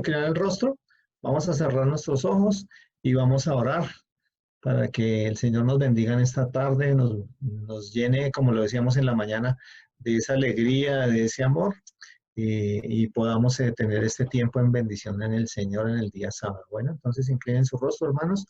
inclinar el rostro, vamos a cerrar nuestros ojos y vamos a orar para que el Señor nos bendiga en esta tarde, nos llene, como lo decíamos en la mañana, de esa alegría, de ese amor, y podamos tener este tiempo en bendición en el Señor en el día sábado. Bueno, entonces inclinen su rostro, hermanos,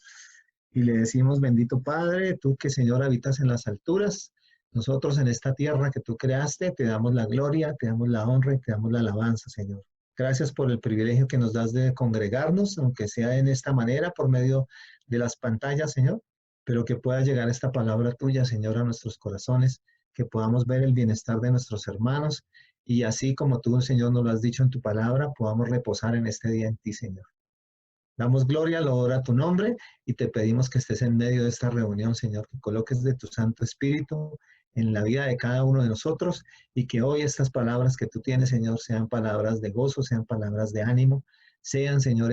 y le decimos, bendito Padre, tú que, Señor, habitas en las alturas, nosotros en esta tierra que tú creaste, te damos la gloria, te damos la honra y te damos la alabanza, Señor. Gracias por el privilegio que nos das de congregarnos, aunque sea en esta manera, por medio de las pantallas, Señor, pero que pueda llegar esta palabra tuya, Señor, a nuestros corazones, que podamos ver el bienestar de nuestros hermanos y así como tú, Señor, nos lo has dicho en tu palabra, podamos reposar en este día en ti, Señor. Damos gloria, loor a tu nombre y te pedimos que estés en medio de esta reunión, Señor, que coloques de tu Santo Espíritu en la vida de cada uno de nosotros y que hoy estas palabras que tú tienes, Señor, sean palabras de gozo, sean palabras de ánimo, sean, Señor,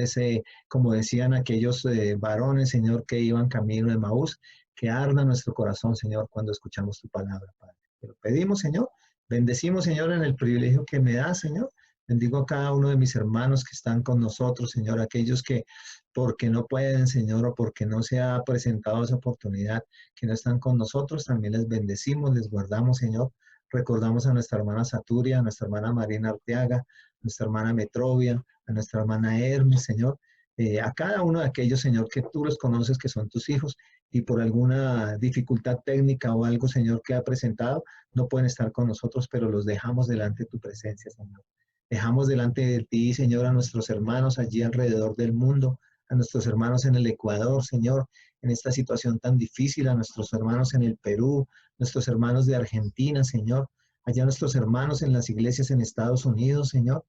como decían aquellos varones, Señor, que iban camino de Maús, que arda nuestro corazón, Señor, cuando escuchamos tu palabra, Padre. Te lo pedimos, Señor, bendecimos, Señor, en el privilegio que me das, Señor. Bendigo a cada uno de mis hermanos que están con nosotros, Señor, aquellos que porque no pueden, Señor, o porque no se ha presentado esa oportunidad, que no están con nosotros, también les bendecimos, les guardamos, Señor. Recordamos a nuestra hermana Saturia, a nuestra hermana Marina Arteaga, a nuestra hermana Metrovia, a nuestra hermana Hermes, Señor. A cada uno de aquellos, Señor, que tú los conoces, que son tus hijos, y por alguna dificultad técnica o algo, Señor, que ha presentado, no pueden estar con nosotros, pero los dejamos delante de tu presencia, Señor. Dejamos delante de ti, Señor, a nuestros hermanos allí alrededor del mundo, a nuestros hermanos en el Ecuador, Señor, en esta situación tan difícil, a nuestros hermanos en el Perú, nuestros hermanos de Argentina, Señor, allá nuestros hermanos en las iglesias en Estados Unidos, Señor.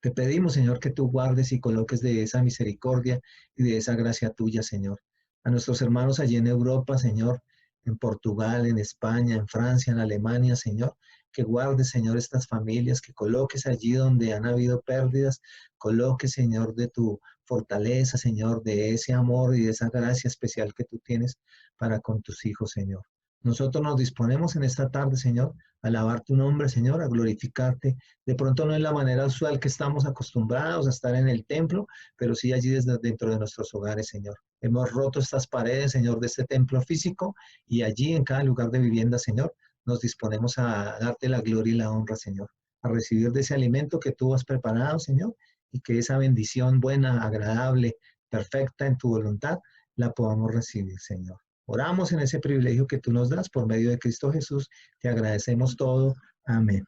Te pedimos, Señor, que tú guardes y coloques de esa misericordia y de esa gracia tuya, Señor. A nuestros hermanos allí en Europa, Señor, en Portugal, en España, en Francia, en Alemania, Señor, que guardes, Señor, estas familias, que coloques allí donde han habido pérdidas, coloques, Señor, de tu fortaleza, Señor, de ese amor y de esa gracia especial que tú tienes para con tus hijos, Señor. Nosotros nos disponemos en esta tarde, Señor, a alabar tu nombre, Señor, a glorificarte. De pronto no es la manera usual que estamos acostumbrados a estar en el templo, pero sí allí desde dentro de nuestros hogares, Señor. Hemos roto estas paredes, Señor, de este templo físico y allí en cada lugar de vivienda, Señor, nos disponemos a darte la gloria y la honra, Señor, a recibir de ese alimento que tú has preparado, Señor, y que esa bendición buena, agradable, perfecta en tu voluntad, la podamos recibir, Señor. Oramos en ese privilegio que tú nos das por medio de Cristo Jesús. Te agradecemos todo. Amén.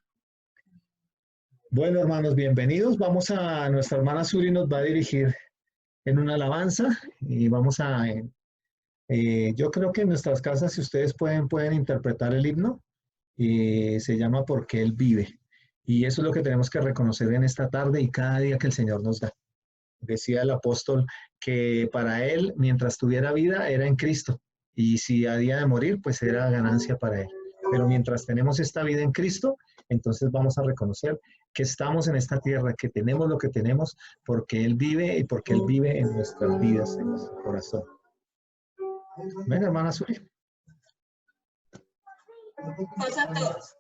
Bueno, hermanos, bienvenidos. Vamos a nuestra hermana Suri, nos va a dirigir en una alabanza y vamos a, yo creo que en nuestras casas, si ustedes pueden interpretar el himno, se llama Porque Él vive. Y eso es lo que tenemos que reconocer en esta tarde y cada día que el Señor nos da. Decía el apóstol que para él, mientras tuviera vida, era en Cristo. Y si había de morir, pues era ganancia para él. Pero mientras tenemos esta vida en Cristo, entonces vamos a reconocer que estamos en esta tierra, que tenemos lo que tenemos, porque Él vive y porque Él vive en nuestras vidas, en nuestro corazón. Ven, hermana Suri. Pues a todos.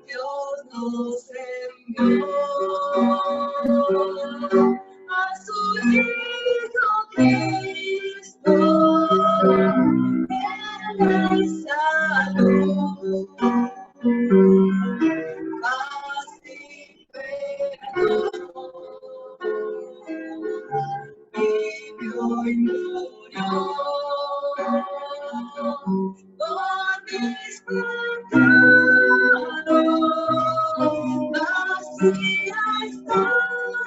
Dios nos envió a su Hijo Cristo, Él es salud, paz y perdón, vivió y murió por mis pecados, vacía está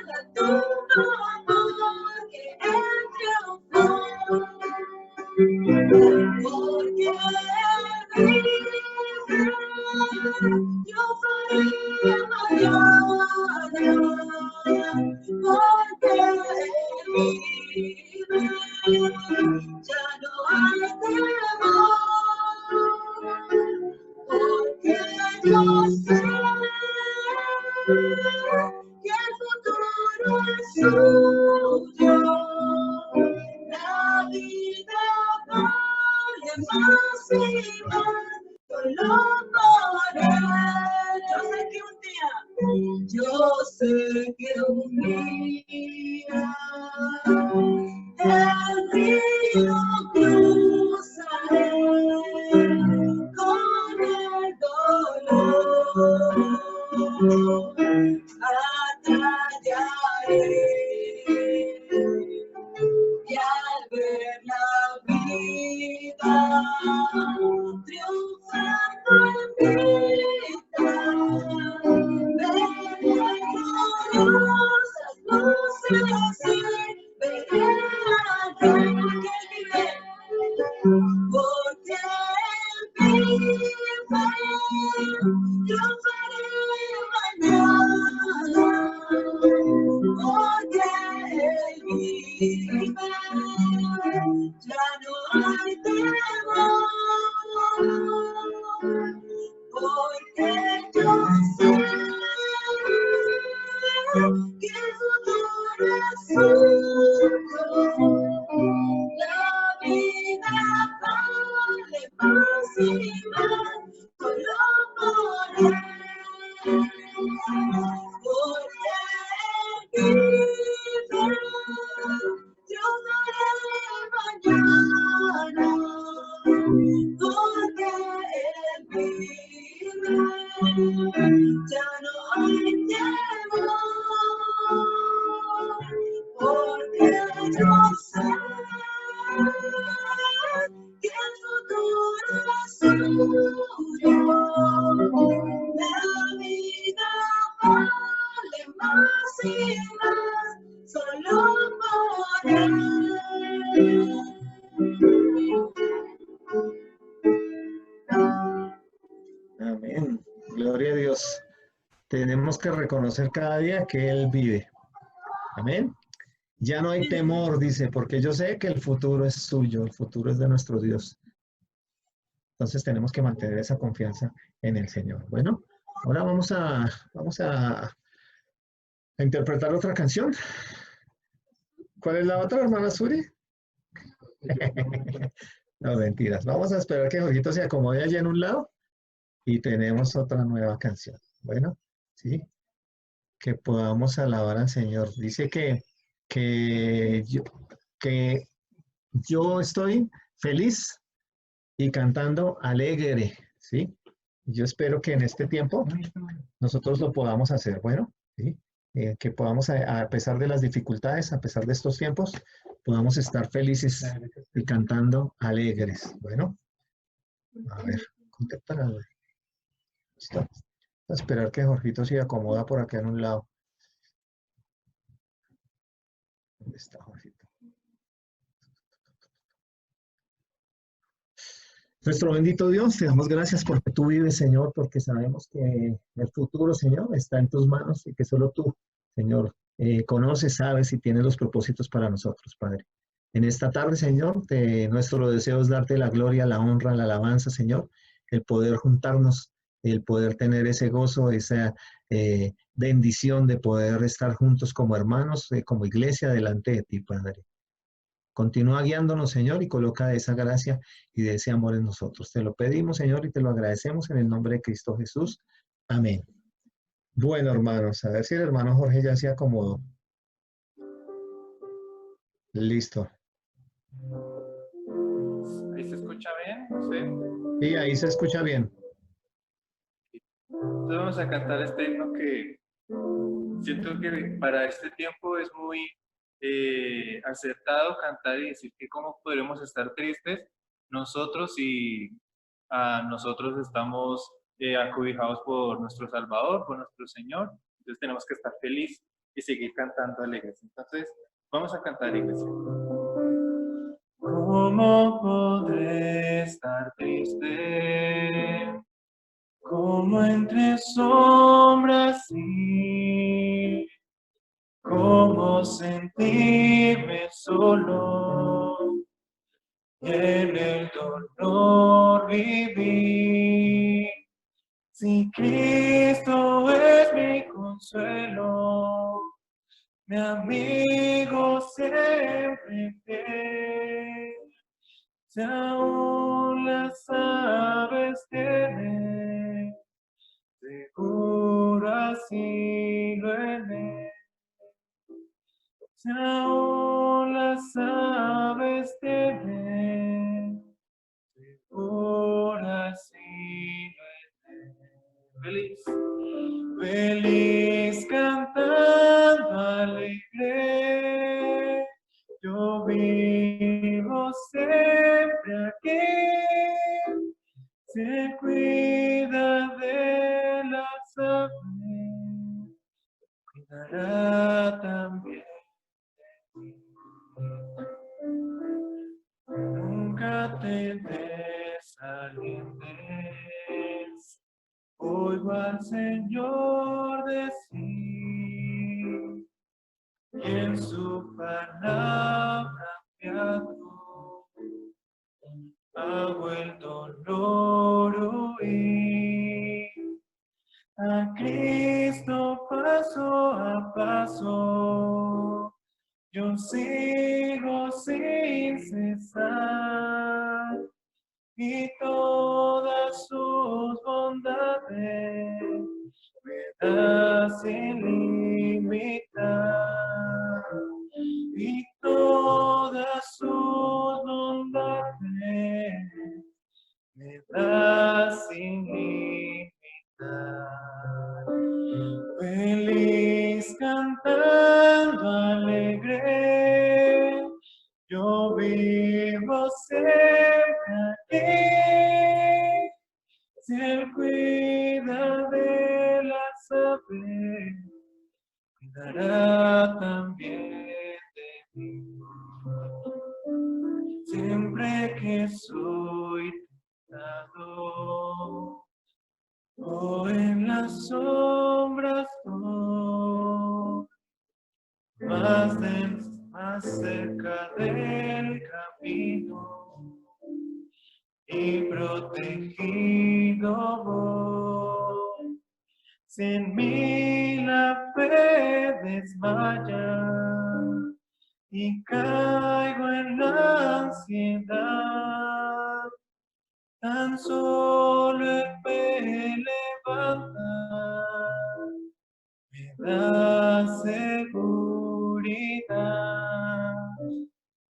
la tumba porque Él triunfó, porque Él vive, yo faría mañana, porque Él vive, ya no hay temor, porque yo sé suyo. La vida vale más y más, solo por él. Yo sé que un día el río cruzaré con el dolor, atallaré y al ver la vida triunfando en vida, veré gloriosas luces y veré aquel que vive, porque él vive, triunfaré mañana, porque él vive, ya no hay temor, porque yo sé que el futuro es suyo. La vida vale más y más, solo por él, porque él vive, yo daré mañana, porque él vive, ya no hay temor, porque yo sé que el futuro es suyo. La vida vale más y más, solo por él. Amén. Gloria a Dios. Tenemos que reconocer cada día que Él vive. Amén. Ya no hay temor, dice, porque yo sé que el futuro es suyo, el futuro es de nuestro Dios. Entonces tenemos que mantener esa confianza en el Señor. Bueno, ahora vamos a interpretar otra canción. ¿Cuál es la otra, hermana Suri? No, mentiras. Vamos a esperar que Jorgito se acomode allí en un lado y tenemos otra nueva canción. Bueno, sí, que podamos alabar al Señor. Dice que yo, que yo estoy feliz y cantando alegre, ¿sí? Yo espero que en este tiempo nosotros lo podamos hacer, bueno, ¿sí? Que podamos, a pesar de las dificultades, a pesar de estos tiempos, podamos estar felices y cantando alegres. Bueno, a ver, contéctala, güey. Listo. A esperar que Jorgito se acomoda por acá en un lado. ¿Dónde está Jorgito? Nuestro bendito Dios, te damos gracias porque tú vives, Señor, porque sabemos que el futuro, Señor, está en tus manos y que solo tú, Señor, conoces, sabes y tienes los propósitos para nosotros, Padre. En esta tarde, Señor, nuestro deseo es darte la gloria, la honra, la alabanza, Señor, el poder juntarnos, el poder tener ese gozo, esa bendición de poder estar juntos como hermanos, como iglesia delante de ti, Padre. Continúa guiándonos, Señor, y coloca esa gracia y de ese amor en nosotros. Te lo pedimos, Señor, y te lo agradecemos en el nombre de Cristo Jesús. Amén. Bueno, hermanos, a ver si el hermano Jorge ya se acomodó. Listo. ¿Ahí se escucha bien? No sé. Y ahí se escucha bien. Entonces vamos a cantar este himno que siento que para este tiempo es muy acertado cantar y decir que cómo podremos estar tristes nosotros si nosotros estamos acobijados por nuestro Salvador, por nuestro Señor. Entonces tenemos que estar felices y seguir cantando alegres. Entonces vamos a cantar, iglesia. ¿Cómo podré estar triste? Como entre sombras y cómo sentirme solo y en el dolor vivir. Si Cristo es mi consuelo, mi amigo siempre fiel. Si aún las aves tienen seguro asilo en él. Si aún las aves tienen seguro asilo en él. Feliz, feliz cantando alegre. Yo vivo siempre aquí. Se cuida de las aves, cuidará también de ti. Nunca te desalientes. Oigo al Señor decir, y en su palabra fiado ha vuelto no huir. A Cristo paso a paso, yo sigo sin cesar, y todas sus bondades me da sin limitar, y todas sus bondades me da sin limitar. Feliz cantando alegre, yo vivo siempre aquí. Si Él cuida de las aves, cuidará también de mí. Siempre que soy tentado, o en las sombras voy, más cerca del camino, y protegido voy. Si en mí la fe desmaya y caigo en la ansiedad, tan solo Él me levanta, me da seguridad.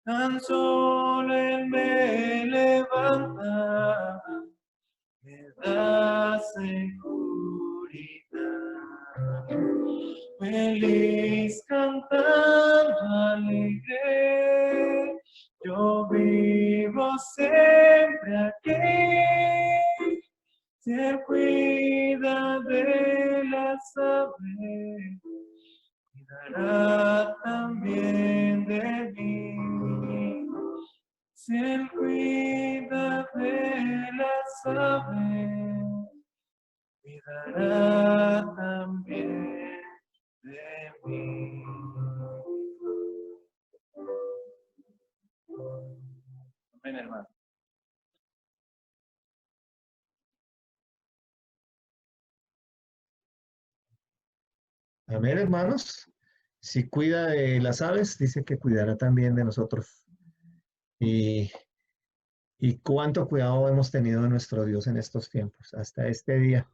Tan solo Él me levanta, me da seguridad. Feliz cantando alegre, yo vivo siempre aquí. Si Él cuida de las aves, cuidará también de mí. Si Él cuida de las aves, cuidará también de mí. Amén, hermano. Amén, hermanos. Si cuida de las aves, dice que cuidará también de nosotros. Y, y cuánto cuidado hemos tenido de nuestro Dios en estos tiempos, hasta este día.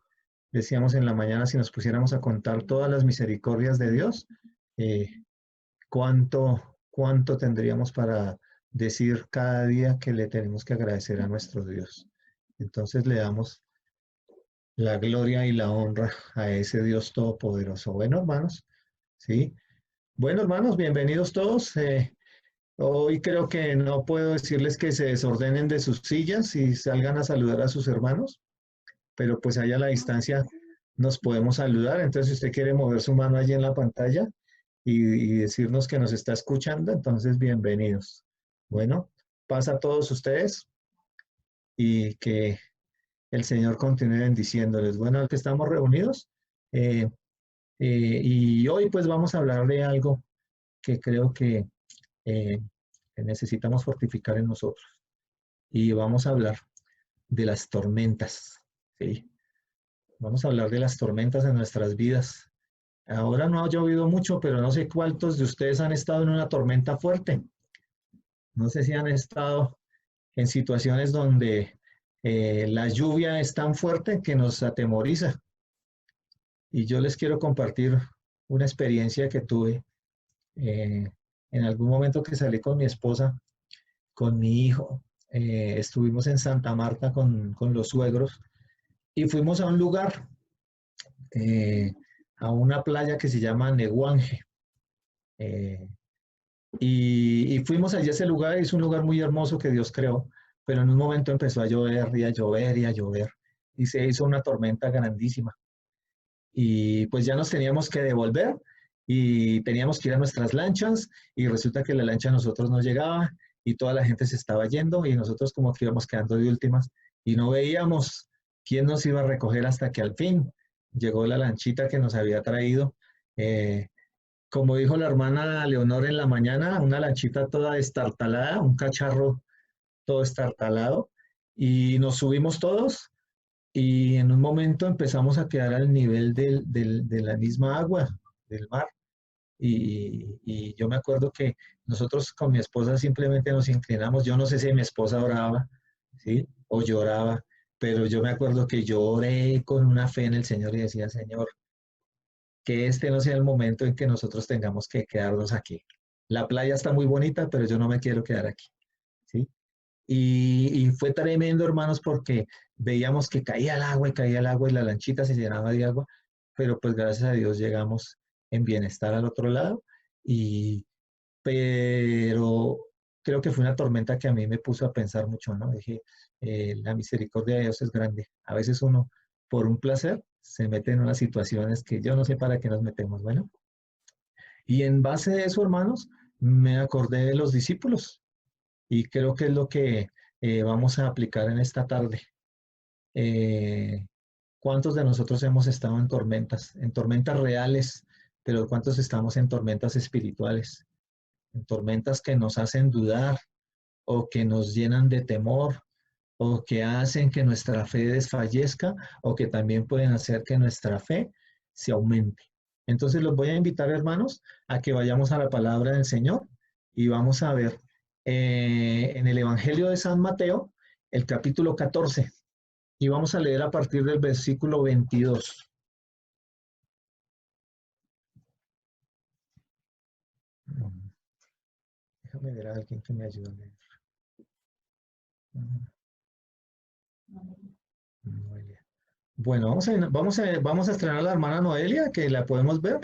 Decíamos en la mañana, si nos pusiéramos a contar todas las misericordias de Dios, eh, cuánto tendríamos para decir cada día que le tenemos que agradecer a nuestro Dios. Entonces le damos la gloria y la honra a ese Dios todopoderoso. Bueno, hermanos, ¿sí? Bueno, hermanos, bienvenidos todos. Hoy creo que no puedo decirles que se desordenen de sus sillas y salgan a saludar a sus hermanos, pero pues allá a la distancia nos podemos saludar. Entonces, si usted quiere mover su mano allí en la pantalla y decirnos que nos está escuchando, entonces bienvenidos. Bueno, pasa a todos ustedes y que el Señor continúe bendiciéndoles. Bueno, que estamos reunidos eh, y hoy pues vamos a hablar de algo que creo eh, que necesitamos fortificar en nosotros. Y vamos a hablar de las tormentas, ¿sí? Vamos a hablar de las tormentas en nuestras vidas Ahora no ha llovido mucho, pero no sé cuántos de ustedes han estado en una tormenta fuerte. No sé si han estado en situaciones donde la lluvia es tan fuerte que nos atemoriza. Y yo les quiero compartir una experiencia que tuve en algún momento que salí con mi esposa, con mi hijo. Estuvimos en Santa Marta con los suegros y fuimos a un lugar, eh, a una playa que se llama Neguanje. Eh, y fuimos allí a ese lugar, es un lugar muy hermoso que Dios creó, pero en un momento empezó a llover y a llover y a llover, y se hizo una tormenta grandísima. Y pues ya nos teníamos que devolver y teníamos que ir a nuestras lanchas y resulta que la lancha a nosotros no llegaba y toda la gente se estaba yendo y nosotros como que íbamos quedando de últimas y no veíamos quién nos iba a recoger hasta que al fin llegó la lanchita que nos había traído. Como dijo la hermana Leonor en la mañana, una lanchita toda destartalada, un cacharro todo estartalado, y nos subimos todos y en un momento empezamos a quedar al nivel de la misma agua del mar. Y yo me acuerdo que nosotros con mi esposa simplemente nos inclinamos. Yo no sé si mi esposa oraba, ¿sí? O lloraba, pero yo me acuerdo que yo oré con una fe en el Señor y decía, Señor, que este no sea el momento en que nosotros tengamos que quedarnos aquí. La playa está muy bonita, pero yo no me quiero quedar aquí, ¿sí? Y fue tremendo, hermanos, porque veíamos que caía el agua y la lanchita se llenaba de agua, pero pues gracias a Dios llegamos en bienestar al otro lado. Y, pero creo que fue una tormenta que a mí me puso a pensar mucho, ¿no? Dije, la misericordia de Dios es grande. A veces uno, por un placer, se mete en unas situaciones que yo no sé para qué nos metemos. Bueno, y en base a eso, hermanos, me acordé de los discípulos y creo que es lo que vamos a aplicar en esta tarde. Eh, ¿Cuántos de nosotros hemos estado en tormentas reales, pero cuántos estamos en tormentas espirituales, en tormentas que nos hacen dudar o que nos llenan de temor o que hacen que nuestra fe desfallezca o que también pueden hacer que nuestra fe se aumente? Entonces los voy a invitar, hermanos, a que vayamos a la palabra del Señor y vamos a ver en el Evangelio de San Mateo, el capítulo 14, y vamos a leer a partir del versículo 22. Déjame ver a alguien que me ayude a leer. Noelia. Bueno, vamos a estrenar a la hermana Noelia, que la podemos ver.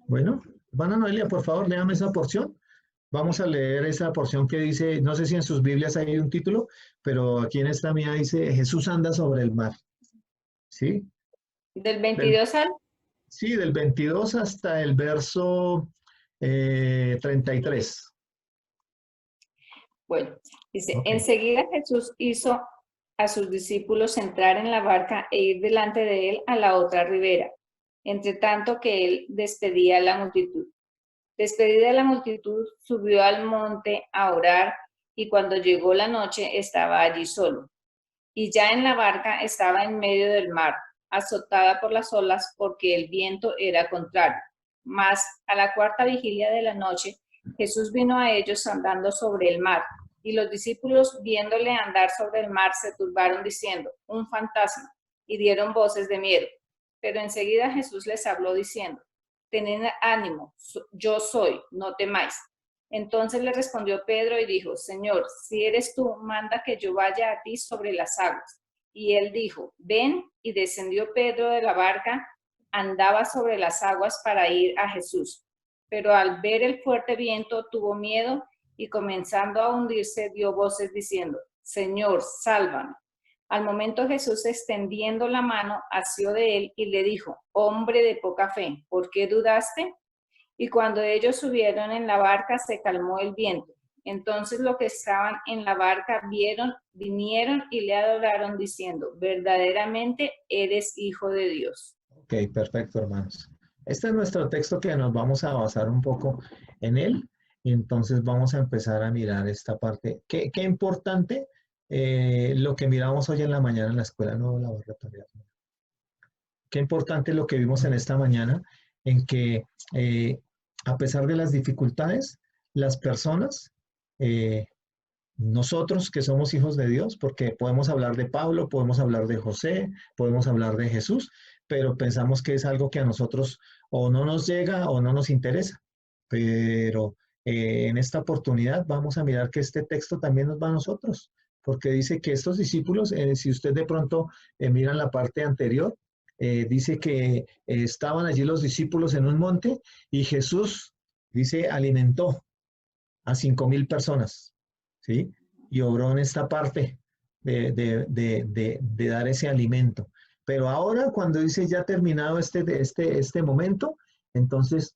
Bueno, hermana Noelia, por favor, léame esa porción. Vamos a leer esa porción que dice, no sé si en sus Biblias hay un título, pero aquí en esta mía dice, Jesús anda sobre el mar. ¿Sí? Del Del, 22 al... sí, del 22 hasta el verso 33. Bueno, dice, Ok. enseguida Jesús hizo a sus discípulos entrar en la barca e ir delante de él a la otra ribera, entre tanto que él despedía a la multitud. Despedida la multitud, subió al monte a orar y cuando llegó la noche estaba allí solo. Y ya en la barca estaba en medio del mar, azotada por las olas porque el viento era contrario. Mas a la cuarta vigilia de la noche, Jesús vino a ellos andando sobre el mar, y los discípulos, viéndole andar sobre el mar, se turbaron diciendo, un fantasma, y dieron voces de miedo. Pero enseguida Jesús les habló diciendo, tened ánimo, yo soy, no temáis. Entonces le respondió Pedro y dijo, Señor, si eres tú, manda que yo vaya a ti sobre las aguas. Y él dijo, ven, y descendió Pedro de la barca, andaba sobre las aguas para ir a Jesús. Pero al ver el fuerte viento tuvo miedo y comenzando a hundirse dio voces diciendo, Señor, sálvame. Al momento Jesús, extendiendo la mano, asió de él y le dijo, hombre de poca fe, ¿por qué dudaste? Y cuando ellos subieron en la barca, se calmó el viento. Entonces los que estaban en la barca vinieron y le adoraron diciendo, verdaderamente eres hijo de Dios. Ok, perfecto, hermanos. Este es nuestro texto que nos vamos a basar un poco en él. Y entonces vamos a empezar a mirar esta parte. Qué importante lo que miramos hoy en la mañana en la escuela, no la voy a retomar. Qué importante lo que vimos en esta mañana en que a pesar de las dificultades, las personas, nosotros que somos hijos de Dios, porque podemos hablar de Pablo, podemos hablar de José, podemos hablar de Jesús, pero pensamos que es algo que a nosotros o no nos llega o no nos interesa. Pero en esta oportunidad vamos a mirar que este texto también nos va a nosotros, porque dice que estos discípulos, si usted de pronto mira la parte anterior, dice que estaban allí los discípulos en un monte y Jesús, dice, alimentó a 5.000 personas, ¿sí? Y obró en esta parte de dar ese alimento. Pero ahora, cuando dice ya terminado este momento, entonces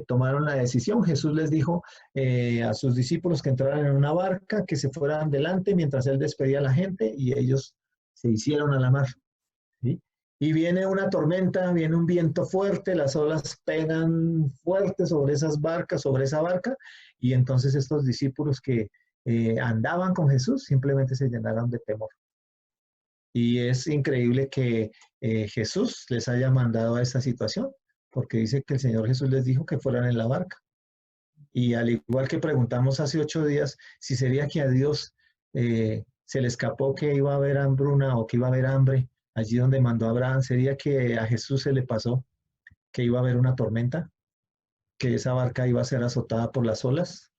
tomaron la decisión. Jesús les dijo a sus discípulos que entraran en una barca, que se fueran delante mientras él despedía a la gente y ellos se hicieron a la mar, ¿sí? Y viene una tormenta, viene un viento fuerte, las olas pegan fuerte sobre esas barcas, sobre esa barca, y entonces estos discípulos que andaban con Jesús simplemente se llenaron de temor. Y es increíble que Jesús les haya mandado a esta situación, porque dice que el Señor Jesús les dijo que fueran en la barca. Y al igual que preguntamos hace 8 días, si sería que a Dios se le escapó que iba a haber hambruna o que iba a haber hambre allí donde mandó a Abraham, sería que a Jesús se le pasó que iba a haber una tormenta, que esa barca iba a ser azotada por las olas,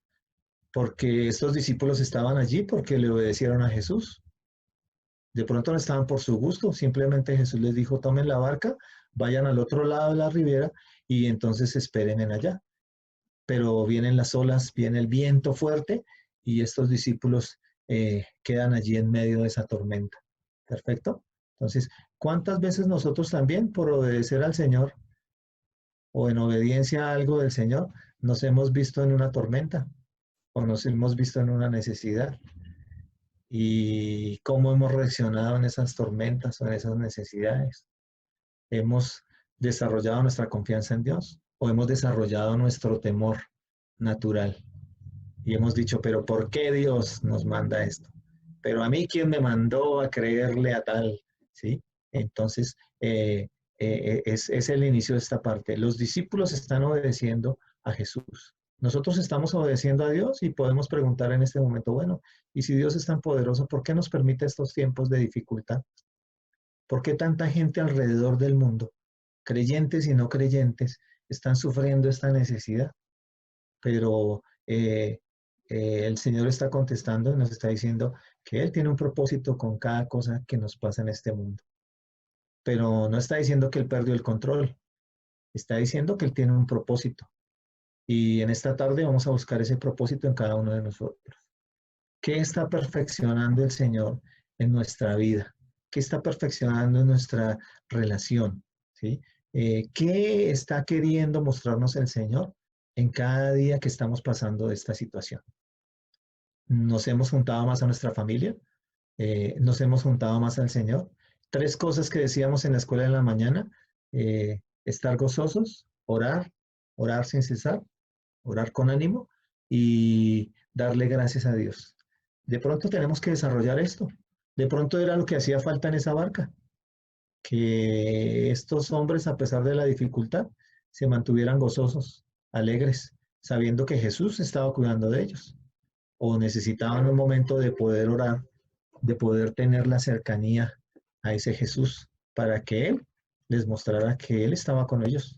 porque estos discípulos estaban allí porque le obedecieron a Jesús. De pronto no estaban por su gusto, simplemente Jesús les dijo, tomen la barca, vayan al otro lado de la ribera y entonces esperen en allá. Pero vienen las olas, viene el viento fuerte y estos discípulos quedan allí en medio de esa tormenta. ¿Perfecto? Entonces, ¿cuántas veces nosotros también, por obedecer al Señor o en obediencia a algo del Señor, nos hemos visto en una tormenta o nos hemos visto en una necesidad? ¿Y cómo hemos reaccionado en esas tormentas o en esas necesidades? ¿Hemos desarrollado nuestra confianza en Dios o hemos desarrollado nuestro temor natural? Y hemos dicho, pero ¿por qué Dios nos manda esto? Pero a mí, ¿quién me mandó a creerle a tal? ¿Sí? Entonces, es el inicio de esta parte. Los discípulos están obedeciendo a Jesús. Nosotros estamos obedeciendo a Dios y podemos preguntar en este momento, bueno, y si Dios es tan poderoso, ¿por qué nos permite estos tiempos de dificultad? ¿Por qué tanta gente alrededor del mundo, creyentes y no creyentes, están sufriendo esta necesidad? Pero el Señor está contestando y nos está diciendo que Él tiene un propósito con cada cosa que nos pasa en este mundo. Pero no está diciendo que Él perdió el control, está diciendo que Él tiene un propósito. Y en esta tarde vamos a buscar ese propósito en cada uno de nosotros. ¿Qué está perfeccionando el Señor en nuestra vida? ¿Qué está perfeccionando en nuestra relación? ¿Sí? ¿Qué está queriendo mostrarnos el Señor en cada día que estamos pasando esta situación? ¿Nos hemos juntado más a nuestra familia? ¿Nos hemos juntado más al Señor? 3 cosas que decíamos en la escuela de la mañana: estar gozosos, orar sin cesar, orar con ánimo y darle gracias a Dios. De pronto tenemos que desarrollar esto. De pronto era lo que hacía falta en esa barca, que estos hombres, a pesar de la dificultad, se mantuvieran gozosos, alegres, sabiendo que Jesús estaba cuidando de ellos. O necesitaban un momento de poder orar, de poder tener la cercanía a ese Jesús, para que Él les mostrara que Él estaba con ellos.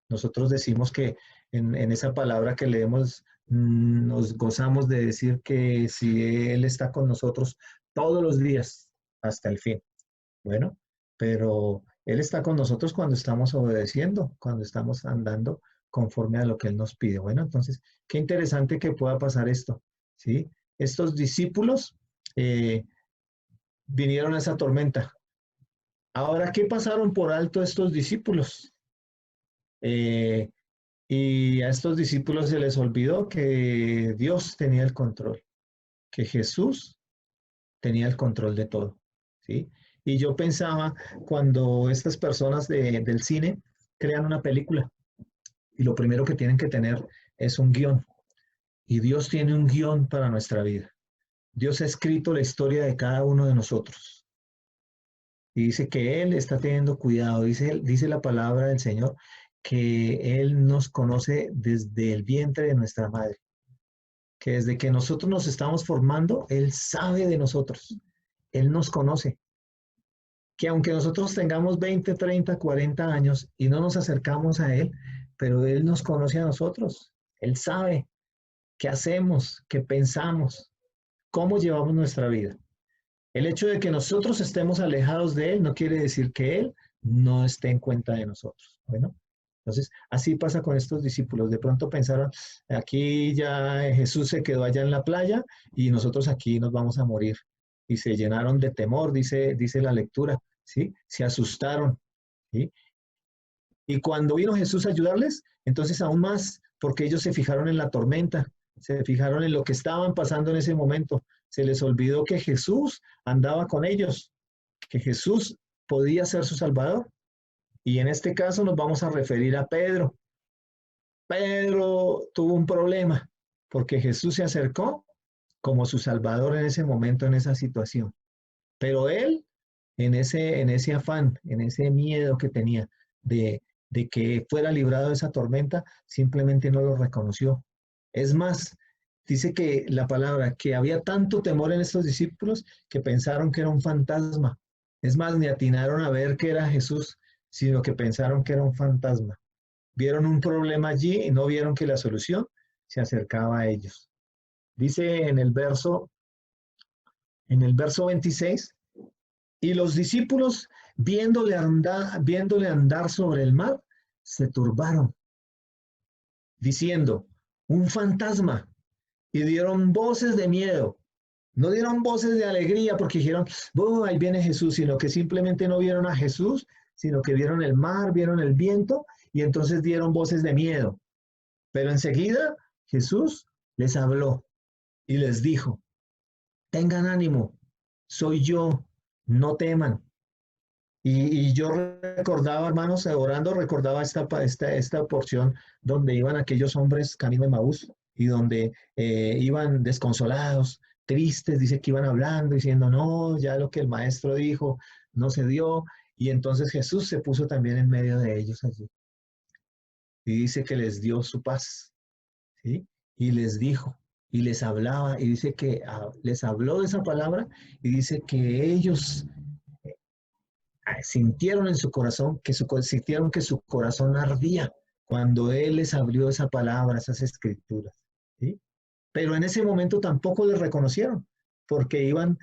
Nosotros decimos que en esa palabra que leemos, nos gozamos de decir que si Él está con nosotros todos los días hasta el fin. Bueno, pero Él está con nosotros cuando estamos obedeciendo, cuando estamos andando conforme a lo que Él nos pide. Bueno, entonces, qué interesante que pueda pasar esto, ¿sí? Estos discípulos vinieron a esa tormenta. Ahora, ¿qué pasaron por alto estos discípulos? Y a estos discípulos se les olvidó que Dios tenía el control, que Jesús tenía el control de todo, ¿sí? Y yo pensaba, cuando estas personas del cine crean una película, y lo primero que tienen que tener es un guión. Y Dios tiene un guión para nuestra vida. Dios ha escrito la historia de cada uno de nosotros. Y dice que Él está teniendo cuidado, dice la palabra del Señor, que Él nos conoce desde el vientre de nuestra madre, que desde que nosotros nos estamos formando, Él sabe de nosotros, Él nos conoce, que aunque nosotros tengamos 20, 30, 40 años y no nos acercamos a Él, pero Él nos conoce a nosotros, Él sabe qué hacemos, qué pensamos, cómo llevamos nuestra vida. El hecho de que nosotros estemos alejados de Él no quiere decir que Él no esté en cuenta de nosotros. Bueno, entonces así pasa con estos discípulos. De pronto pensaron, aquí ya Jesús se quedó allá en la playa y nosotros aquí nos vamos a morir. Y se llenaron de temor, dice la lectura, ¿sí? Se asustaron, ¿sí? Y cuando vino Jesús a ayudarles, entonces aún más, porque ellos se fijaron en la tormenta, se fijaron en lo que estaban pasando en ese momento. Se les olvidó que Jesús andaba con ellos, que Jesús podía ser su Salvador. Y en este caso nos vamos a referir a Pedro. Pedro tuvo un problema porque Jesús se acercó como su Salvador en ese momento, en esa situación. Pero él, en ese afán, en ese miedo que tenía de que fuera librado de esa tormenta, simplemente no lo reconoció. Es más, dice que la palabra, que había tanto temor en estos discípulos que pensaron que era un fantasma. Es más, ni atinaron a ver que era Jesús, sino que pensaron que era un fantasma. Vieron un problema allí y no vieron que la solución se acercaba a ellos. Dice en el verso 26, y los discípulos, viéndole andar sobre el mar, se turbaron, diciendo, un fantasma, y dieron voces de miedo. No dieron voces de alegría porque dijeron, oh, ahí viene Jesús, sino que simplemente no vieron a Jesús, sino que vieron el mar, vieron el viento, y entonces dieron voces de miedo. Pero enseguida Jesús les habló y les dijo, tengan ánimo, soy yo, no teman. Y yo recordaba, hermanos, orando, recordaba esta porción donde iban aquellos hombres camino de Maús y donde iban desconsolados, tristes, dice que iban hablando, diciendo, no, ya lo que el maestro dijo no se dio. Y entonces Jesús se puso también en medio de ellos allí. Y dice que les dio su paz, ¿sí? Y les dijo, y les hablaba, y dice que les habló de esa palabra, y dice que ellos sintieron en su corazón, sintieron que su corazón ardía cuando Él les abrió esa palabra, esas escrituras, ¿sí? Pero en ese momento tampoco les reconocieron, porque iban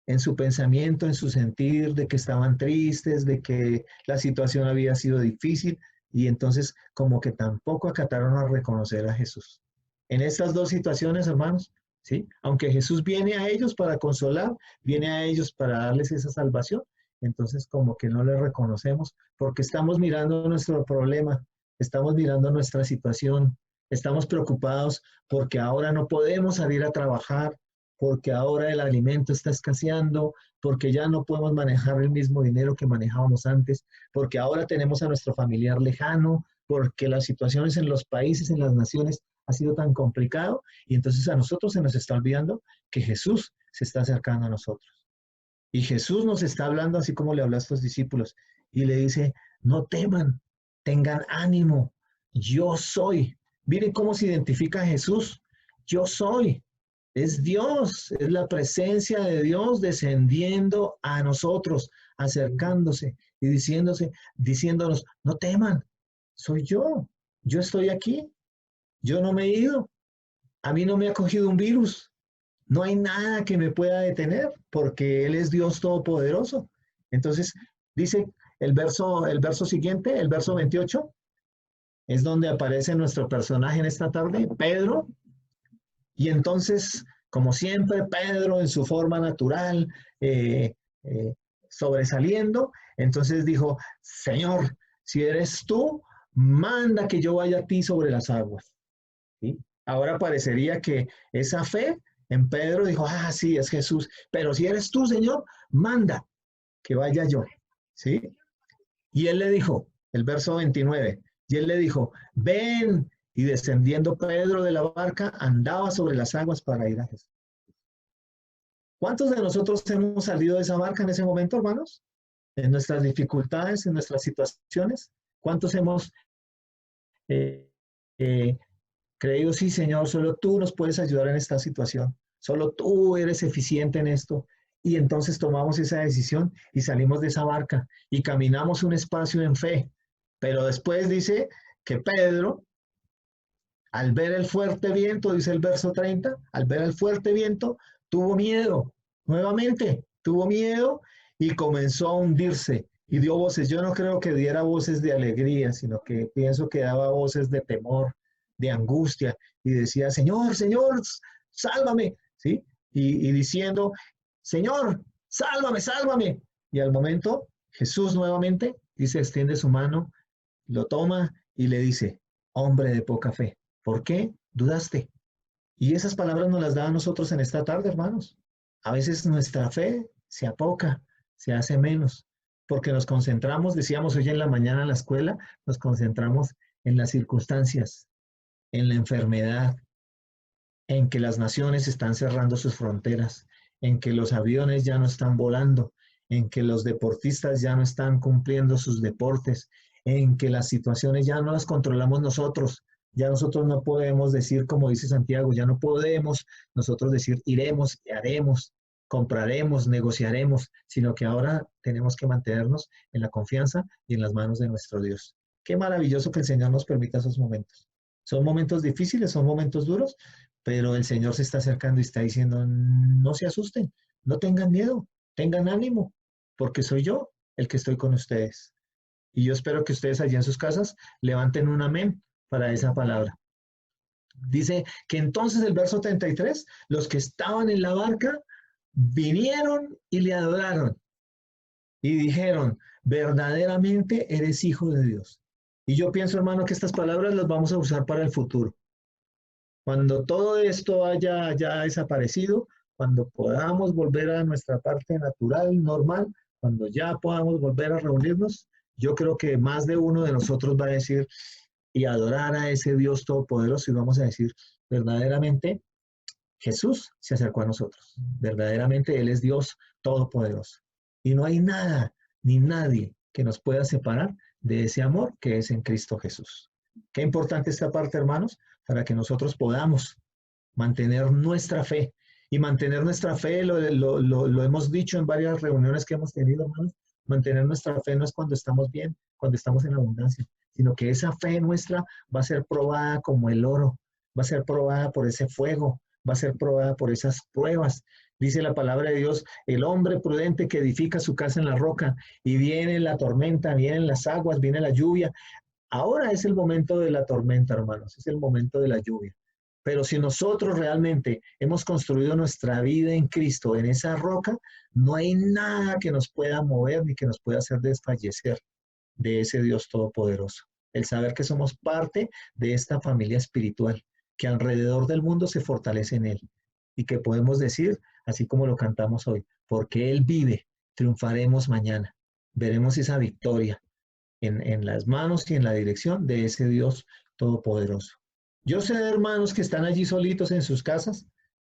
en su pensamiento, en su sentir, de que estaban tristes, de que la situación había sido difícil, y entonces como que tampoco acataron a reconocer a Jesús. En estas dos situaciones, hermanos, ¿sí? Aunque Jesús viene a ellos para consolar, viene a ellos para darles esa salvación, entonces como que no le reconocemos porque estamos mirando nuestro problema, estamos mirando nuestra situación, estamos preocupados porque ahora no podemos salir a trabajar, porque ahora el alimento está escaseando, porque ya no podemos manejar el mismo dinero que manejábamos antes, porque ahora tenemos a nuestro familiar lejano, porque las situaciones en los países, en las naciones, ha sido tan complicado, y entonces a nosotros se nos está olvidando que Jesús se está acercando a nosotros. Y Jesús nos está hablando así como le habló a estos discípulos, y le dice, no teman, tengan ánimo, yo soy. Miren cómo se identifica Jesús, yo soy. Es Dios, es la presencia de Dios descendiendo a nosotros, acercándose y diciéndonos, no teman, soy yo estoy aquí, yo no me he ido, a mí no me ha cogido un virus, no hay nada que me pueda detener porque Él es Dios Todopoderoso. Entonces, dice el verso siguiente, el verso 28, es donde aparece nuestro personaje en esta tarde, Pedro. Y entonces, como siempre, Pedro en su forma natural, sobresaliendo, entonces dijo, Señor, si eres tú, manda que yo vaya a ti sobre las aguas. ¿Sí? Ahora parecería que esa fe en Pedro dijo, ah, sí, es Jesús, pero si eres tú, Señor, manda que vaya yo. ¿Sí? Y él le dijo, el verso 29, y él le dijo, ven. Y descendiendo Pedro de la barca, andaba sobre las aguas para ir a Jesús. ¿Cuántos de nosotros hemos salido de esa barca en ese momento, hermanos? En nuestras dificultades, en nuestras situaciones. ¿Cuántos hemos eh, eh, creído, sí, Señor, solo tú nos puedes ayudar en esta situación, solo tú eres eficiente en esto. Y entonces tomamos esa decisión y salimos de esa barca y caminamos un espacio en fe. Pero después dice que Pedro, al ver el fuerte viento, dice el verso 30, al ver el fuerte viento, tuvo miedo, nuevamente, tuvo miedo y comenzó a hundirse y dio voces. Yo no creo que diera voces de alegría, sino que pienso que daba voces de temor, de angustia y decía, Señor, Señor, sálvame, ¿sí? Y diciendo, Señor, sálvame, sálvame. Y al momento, Jesús nuevamente dice, extiende su mano, lo toma y le dice, hombre de poca fe, ¿por qué dudaste? Y esas palabras nos las da a nosotros en esta tarde, hermanos. A veces nuestra fe se apoca, se hace menos, porque nos concentramos, decíamos hoy en la mañana en la escuela, nos concentramos en las circunstancias, en la enfermedad, en que las naciones están cerrando sus fronteras, en que los aviones ya no están volando, en que los deportistas ya no están cumpliendo sus deportes, en que las situaciones ya no las controlamos nosotros. Ya nosotros no podemos decir, como dice Santiago, ya no podemos nosotros decir iremos, haremos, compraremos, negociaremos, sino que ahora tenemos que mantenernos en la confianza y en las manos de nuestro Dios. Qué maravilloso que el Señor nos permita esos momentos. Son momentos difíciles, son momentos duros, pero el Señor se está acercando y está diciendo, no se asusten, no tengan miedo, tengan ánimo, porque soy yo el que estoy con ustedes. Y yo espero que ustedes allí en sus casas levanten un amén para esa palabra. Dice que entonces el verso 33, los que estaban en la barca vinieron y le adoraron y dijeron, verdaderamente eres hijo de Dios. Y yo pienso, hermano, que estas palabras las vamos a usar para el futuro. Cuando todo esto haya ya desaparecido, cuando podamos volver a nuestra parte natural, normal, cuando ya podamos volver a reunirnos, yo creo que más de uno de nosotros va a decir y adorar a ese Dios todopoderoso y vamos a decir, verdaderamente Jesús se acercó a nosotros, verdaderamente Él es Dios todopoderoso. Y no hay nada ni nadie que nos pueda separar de ese amor que es en Cristo Jesús. Qué importante esta parte, hermanos, para que nosotros podamos mantener nuestra fe. Y mantener nuestra fe, lo hemos dicho en varias reuniones que hemos tenido, hermanos, mantener nuestra fe no es cuando estamos bien, cuando estamos en abundancia, sino que esa fe nuestra va a ser probada como el oro, va a ser probada por ese fuego, va a ser probada por esas pruebas. Dice la palabra de Dios, el hombre prudente que edifica su casa en la roca y viene la tormenta, vienen las aguas, viene la lluvia. Ahora es el momento de la tormenta, hermanos, es el momento de la lluvia. Pero si nosotros realmente hemos construido nuestra vida en Cristo, en esa roca, no hay nada que nos pueda mover ni que nos pueda hacer desfallecer de ese Dios todopoderoso. El saber que somos parte de esta familia espiritual, que alrededor del mundo se fortalece en Él y que podemos decir, así como lo cantamos hoy, porque Él vive, triunfaremos mañana. Veremos esa victoria en las manos y en la dirección de ese Dios todopoderoso. Yo sé de hermanos que están allí solitos en sus casas,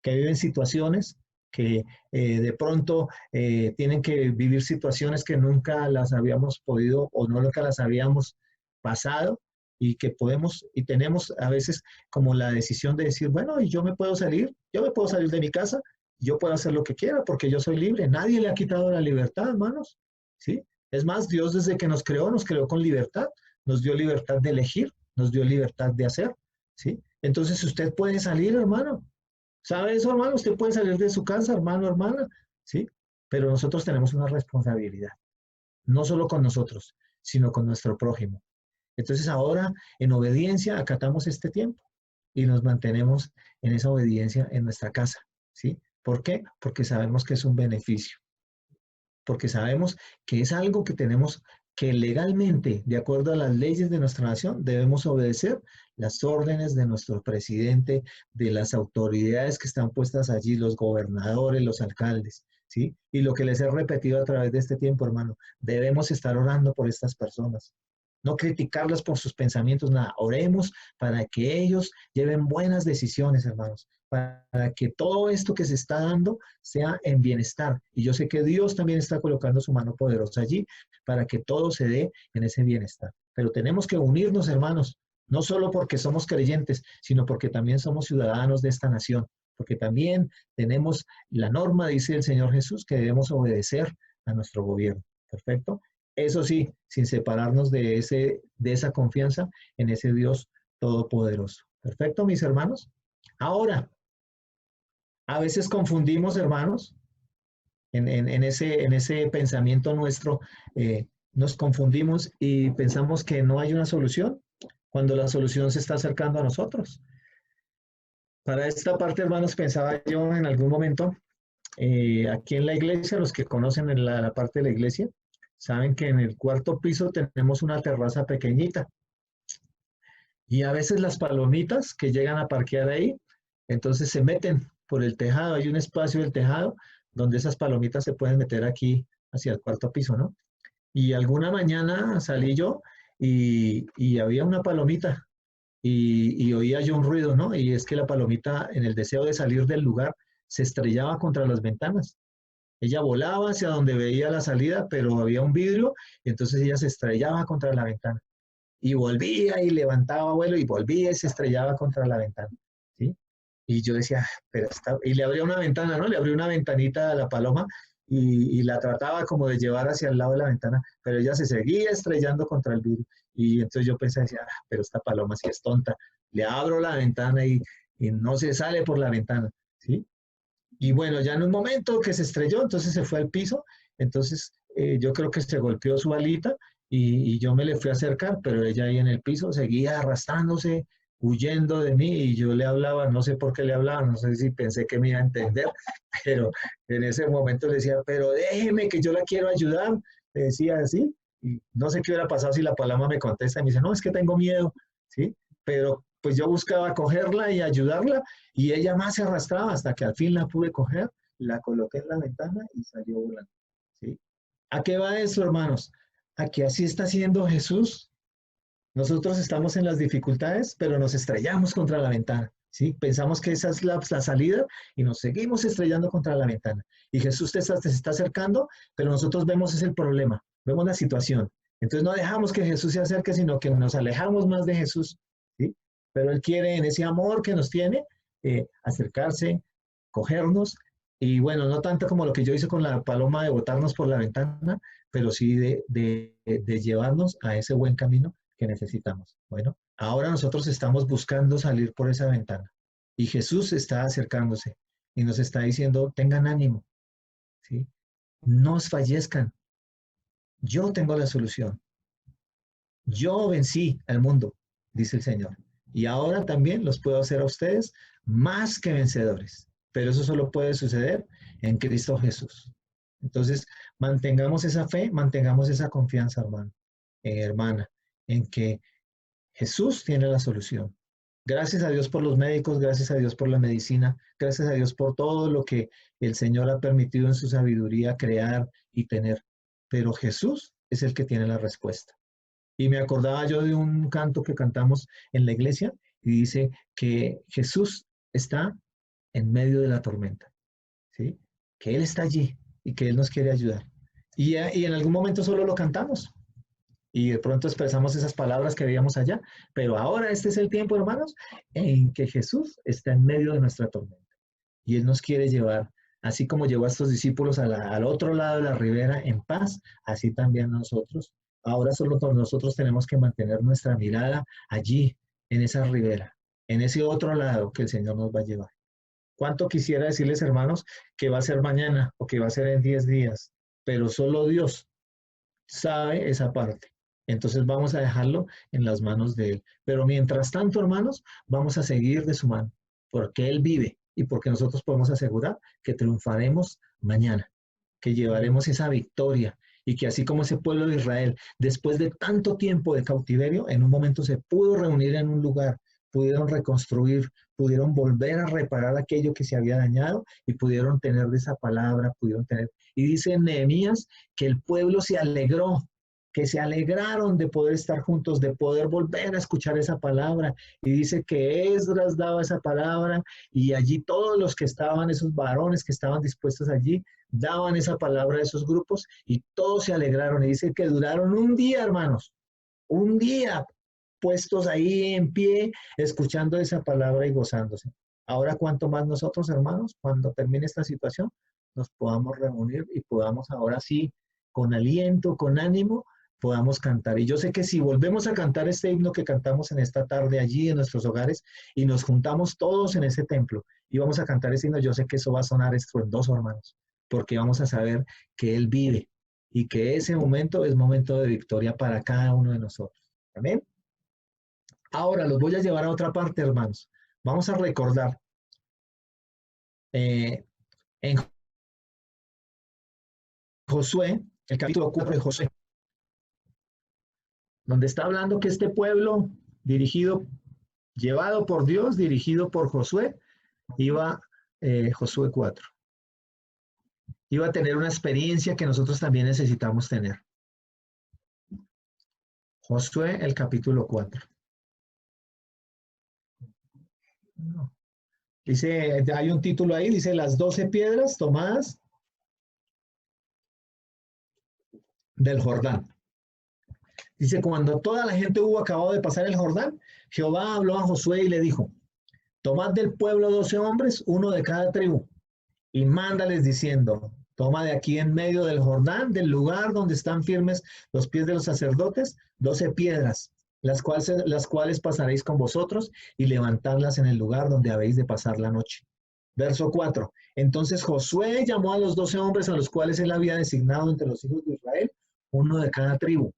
que viven situaciones, que de pronto tienen que vivir situaciones que nunca las habíamos podido o no nunca las habíamos pasado y que podemos y tenemos a veces como la decisión de decir, bueno, y yo me puedo salir de mi casa, yo puedo hacer lo que quiera porque yo soy libre, nadie le ha quitado la libertad, hermanos, ¿sí? Es más, Dios desde que nos creó con libertad, nos dio libertad de elegir, nos dio libertad de hacer, ¿sí? Entonces usted puede salir, hermano. ¿Sabe eso, hermano? Usted puede salir de su casa, hermano, hermana, ¿sí? Pero nosotros tenemos una responsabilidad, no solo con nosotros, sino con nuestro prójimo. Entonces ahora, en obediencia, acatamos este tiempo y nos mantenemos en esa obediencia en nuestra casa, ¿sí? ¿Por qué? Porque sabemos que es un beneficio, porque sabemos que es algo que tenemos que legalmente, de acuerdo a las leyes de nuestra nación, debemos obedecer las órdenes de nuestro presidente, de las autoridades que están puestas allí, los gobernadores, los alcaldes, ¿sí? Y lo que les he repetido a través de este tiempo, hermano, debemos estar orando por estas personas. No criticarlas por sus pensamientos, nada. Oremos para que ellos lleven buenas decisiones, hermanos, para que todo esto que se está dando sea en bienestar. Y yo sé que Dios también está colocando su mano poderosa allí para que todo se dé en ese bienestar. Pero tenemos que unirnos, hermanos, No solo porque somos creyentes, sino porque también somos ciudadanos de esta nación, porque también tenemos la norma, dice el Señor Jesús, que debemos obedecer a nuestro gobierno. ¿Perfecto? Eso sí, sin separarnos de esa confianza en ese Dios todopoderoso. ¿Perfecto, mis hermanos? Ahora, a veces confundimos, hermanos, en ese pensamiento nuestro, nos confundimos y pensamos que no hay una solución cuando la solución se está acercando a nosotros. Para esta parte, hermanos, pensaba yo en algún momento, aquí en la iglesia, los que conocen en la parte de la iglesia, saben que en el cuarto piso tenemos una terraza pequeñita. Y a veces las palomitas que llegan a parquear ahí, entonces se meten por el tejado. Hay un espacio del tejado donde esas palomitas se pueden meter aquí hacia el cuarto piso, ¿no? Y alguna mañana salí yo y había una palomita y oía yo un ruido, ¿no? Y es que la palomita, en el deseo de salir del lugar, se estrellaba contra las ventanas. Ella volaba hacia donde veía la salida, pero había un vidrio, y entonces ella se estrellaba contra la ventana. Y volvía y levantaba vuelo y volvía y se estrellaba contra la ventana, ¿sí? Y yo decía, pero está... Y le abría una ventana, ¿no? Le abría una ventanita a la paloma y la trataba como de llevar hacia el lado de la ventana, pero ella se seguía estrellando contra el vidrio. Y entonces yo pensé, decía, pero esta paloma sí es tonta. Le abro la ventana y no se sale por la ventana, ¿sí? Y bueno, ya en un momento que se estrelló, entonces se fue al piso, entonces yo creo que se golpeó su alita y yo me le fui a acercar, pero ella ahí en el piso seguía arrastrándose, huyendo de mí y yo le hablaba, no sé por qué le hablaba, no sé si pensé que me iba a entender, pero en ese momento le decía, pero déjeme que yo la quiero ayudar, le decía así, y no sé qué hubiera pasado si la paloma me contesta y me dice, no, es que tengo miedo, ¿sí? Pero pues yo buscaba cogerla y ayudarla y ella más se arrastraba hasta que al fin la pude coger, la coloqué en la ventana y salió volando, ¿sí? ¿A qué va eso, hermanos? A que así está haciendo Jesús. Nosotros estamos en las dificultades, pero nos estrellamos contra la ventana, ¿sí? Pensamos que esa es la salida y nos seguimos estrellando contra la ventana. Y Jesús te se está acercando, pero nosotros vemos es el problema, vemos la situación. Entonces no dejamos que Jesús se acerque, sino que nos alejamos más de Jesús, ¿sí? Pero Él quiere, en ese amor que nos tiene, acercarse, cogernos, y bueno, no tanto como lo que yo hice con la paloma de botarnos por la ventana, pero sí de llevarnos a ese buen camino que necesitamos. Bueno, ahora nosotros estamos buscando salir por esa ventana y Jesús está acercándose y nos está diciendo, tengan ánimo, ¿sí? No os fallezcan. Yo tengo la solución. Yo vencí al mundo, dice el Señor. Y ahora también los puedo hacer a ustedes más que vencedores. Pero eso solo puede suceder en Cristo Jesús. Entonces, mantengamos esa fe, mantengamos esa confianza, hermano, hermana, en que Jesús tiene la solución. Gracias a Dios por los médicos, gracias a Dios por la medicina, gracias a Dios por todo lo que el Señor ha permitido en su sabiduría crear y tener. Pero Jesús es el que tiene la respuesta. Y me acordaba yo de un canto que cantamos en la iglesia y dice que Jesús está en medio de la tormenta, ¿sí? Que Él está allí y que Él nos quiere ayudar. Y en algún momento solo lo cantamos y de pronto expresamos esas palabras que veíamos allá, pero ahora este es el tiempo, hermanos, en que Jesús está en medio de nuestra tormenta y Él nos quiere llevar, así como llevó a estos discípulos al otro lado de la ribera en paz, así también nosotros. Ahora solo nosotros tenemos que mantener nuestra mirada allí, en esa ribera, en ese otro lado que el Señor nos va a llevar. ¿Cuánto quisiera decirles, hermanos, que va a ser mañana o que va a ser en 10 días? Pero solo Dios sabe esa parte. Entonces vamos a dejarlo en las manos de Él. Pero mientras tanto, hermanos, vamos a seguir de su mano, porque Él vive y porque nosotros podemos asegurar que triunfaremos mañana, que llevaremos esa victoria y que así como ese pueblo de Israel, después de tanto tiempo de cautiverio, en un momento se pudo reunir en un lugar, pudieron reconstruir, pudieron volver a reparar aquello que se había dañado y pudieron tener de esa palabra, pudieron tener. Y dice Nehemías que el pueblo se alegró, que se alegraron de poder estar juntos, de poder volver a escuchar esa palabra. Y dice que Esdras daba esa palabra y allí todos los que estaban, esos varones que estaban dispuestos allí, daban esa palabra a esos grupos y todos se alegraron. Y dice que duraron un día, hermanos, un día puestos ahí en pie, escuchando esa palabra y gozándose. Ahora, cuanto más nosotros, hermanos, cuando termine esta situación, nos podamos reunir y podamos ahora sí, con aliento, con ánimo, podamos cantar. Y yo sé que si volvemos a cantar este himno que cantamos en esta tarde allí en nuestros hogares y nos juntamos todos en ese templo y vamos a cantar ese himno, yo sé que eso va a sonar estruendoso, hermanos, porque vamos a saber que Él vive y que ese momento es momento de victoria para cada uno de nosotros. Amén. Ahora los voy a llevar a otra parte, hermanos. Vamos a recordar en Josué, el capítulo 4 de Josué, donde está hablando que este pueblo dirigido, llevado por Dios, dirigido por Josué, Josué 4, iba a tener una experiencia que nosotros también necesitamos tener. Josué, el capítulo 4. Dice, hay un título ahí, dice las 12 piedras tomadas del Jordán. Dice, cuando toda la gente hubo acabado de pasar el Jordán, Jehová habló a Josué y le dijo, tomad del pueblo 12 hombres, uno de cada tribu, y mándales diciendo, toma de aquí en medio del Jordán, del lugar donde están firmes los pies de los sacerdotes, 12 piedras, las cuales pasaréis con vosotros y levantadlas en el lugar donde habéis de pasar la noche. Verso 4. Entonces Josué llamó a los 12 hombres a los cuales él había designado entre los hijos de Israel, uno de cada tribu.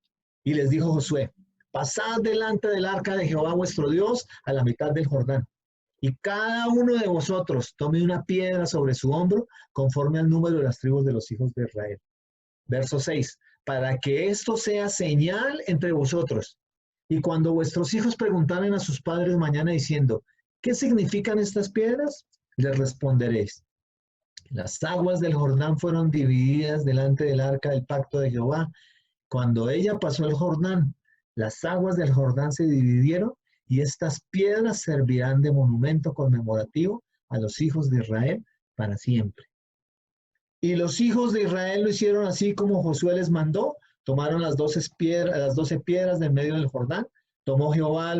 Y les dijo Josué, pasad delante del arca de Jehová vuestro Dios a la mitad del Jordán. Y cada uno de vosotros tome una piedra sobre su hombro conforme al número de las tribus de los hijos de Israel. Verso 6. Para que esto sea señal entre vosotros. Y cuando vuestros hijos preguntaren a sus padres mañana diciendo, ¿qué significan estas piedras? Les responderéis. Las aguas del Jordán fueron divididas delante del arca del pacto de Jehová. Cuando ella pasó el Jordán, las aguas del Jordán se dividieron y estas piedras servirán de monumento conmemorativo a los hijos de Israel para siempre. Y los hijos de Israel lo hicieron así como Josué les mandó, tomaron las 12 piedras del medio del Jordán, tomó Jehová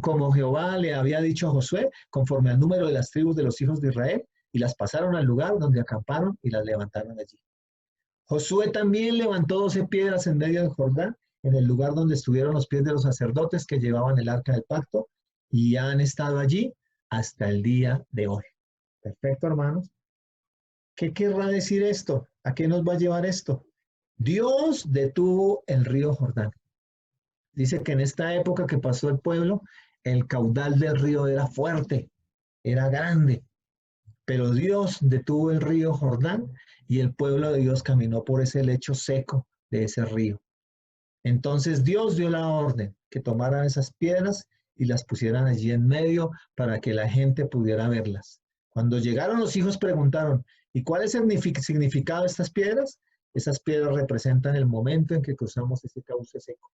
como Jehová le había dicho a Josué, conforme al número de las tribus de los hijos de Israel, y las pasaron al lugar donde acamparon y las levantaron allí. Josué también levantó 12 piedras en medio del Jordán, en el lugar donde estuvieron los pies de los sacerdotes que llevaban el arca del pacto, y han estado allí hasta el día de hoy. Perfecto, hermanos. ¿Qué querrá decir esto? ¿A qué nos va a llevar esto? Dios detuvo el río Jordán. Dice que en esta época que pasó el pueblo, el caudal del río era fuerte, era grande, pero Dios detuvo el río Jordán y el pueblo de Dios caminó por ese lecho seco de ese río. Entonces Dios dio la orden que tomaran esas piedras y las pusieran allí en medio para que la gente pudiera verlas. Cuando llegaron los hijos preguntaron, ¿y cuál es el significado de estas piedras? Esas piedras representan el momento en que cruzamos ese cauce seco.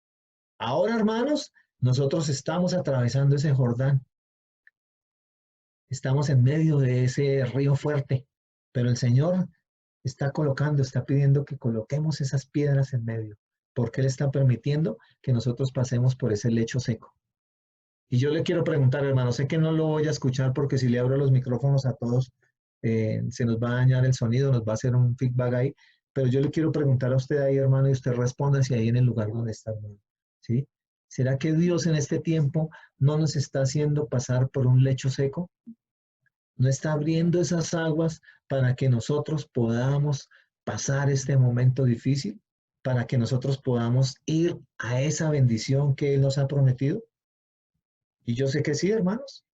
Ahora, hermanos, nosotros estamos atravesando ese Jordán. Estamos en medio de ese río fuerte, pero el Señor está pidiendo que coloquemos esas piedras en medio, porque Él está permitiendo que nosotros pasemos por ese lecho seco. Y yo le quiero preguntar, hermano, sé que no lo voy a escuchar porque si le abro los micrófonos a todos, se nos va a dañar el sonido, nos va a hacer un feedback ahí, pero yo le quiero preguntar a usted ahí, hermano, y usted responda si ahí en el lugar donde está, hermano, ¿sí? ¿Será que Dios en este tiempo no nos está haciendo pasar por un lecho seco? ¿No está abriendo esas aguas para que nosotros podamos pasar este momento difícil? ¿Para que nosotros podamos ir a esa bendición que Él nos ha prometido? Y yo sé que sí, hermanos,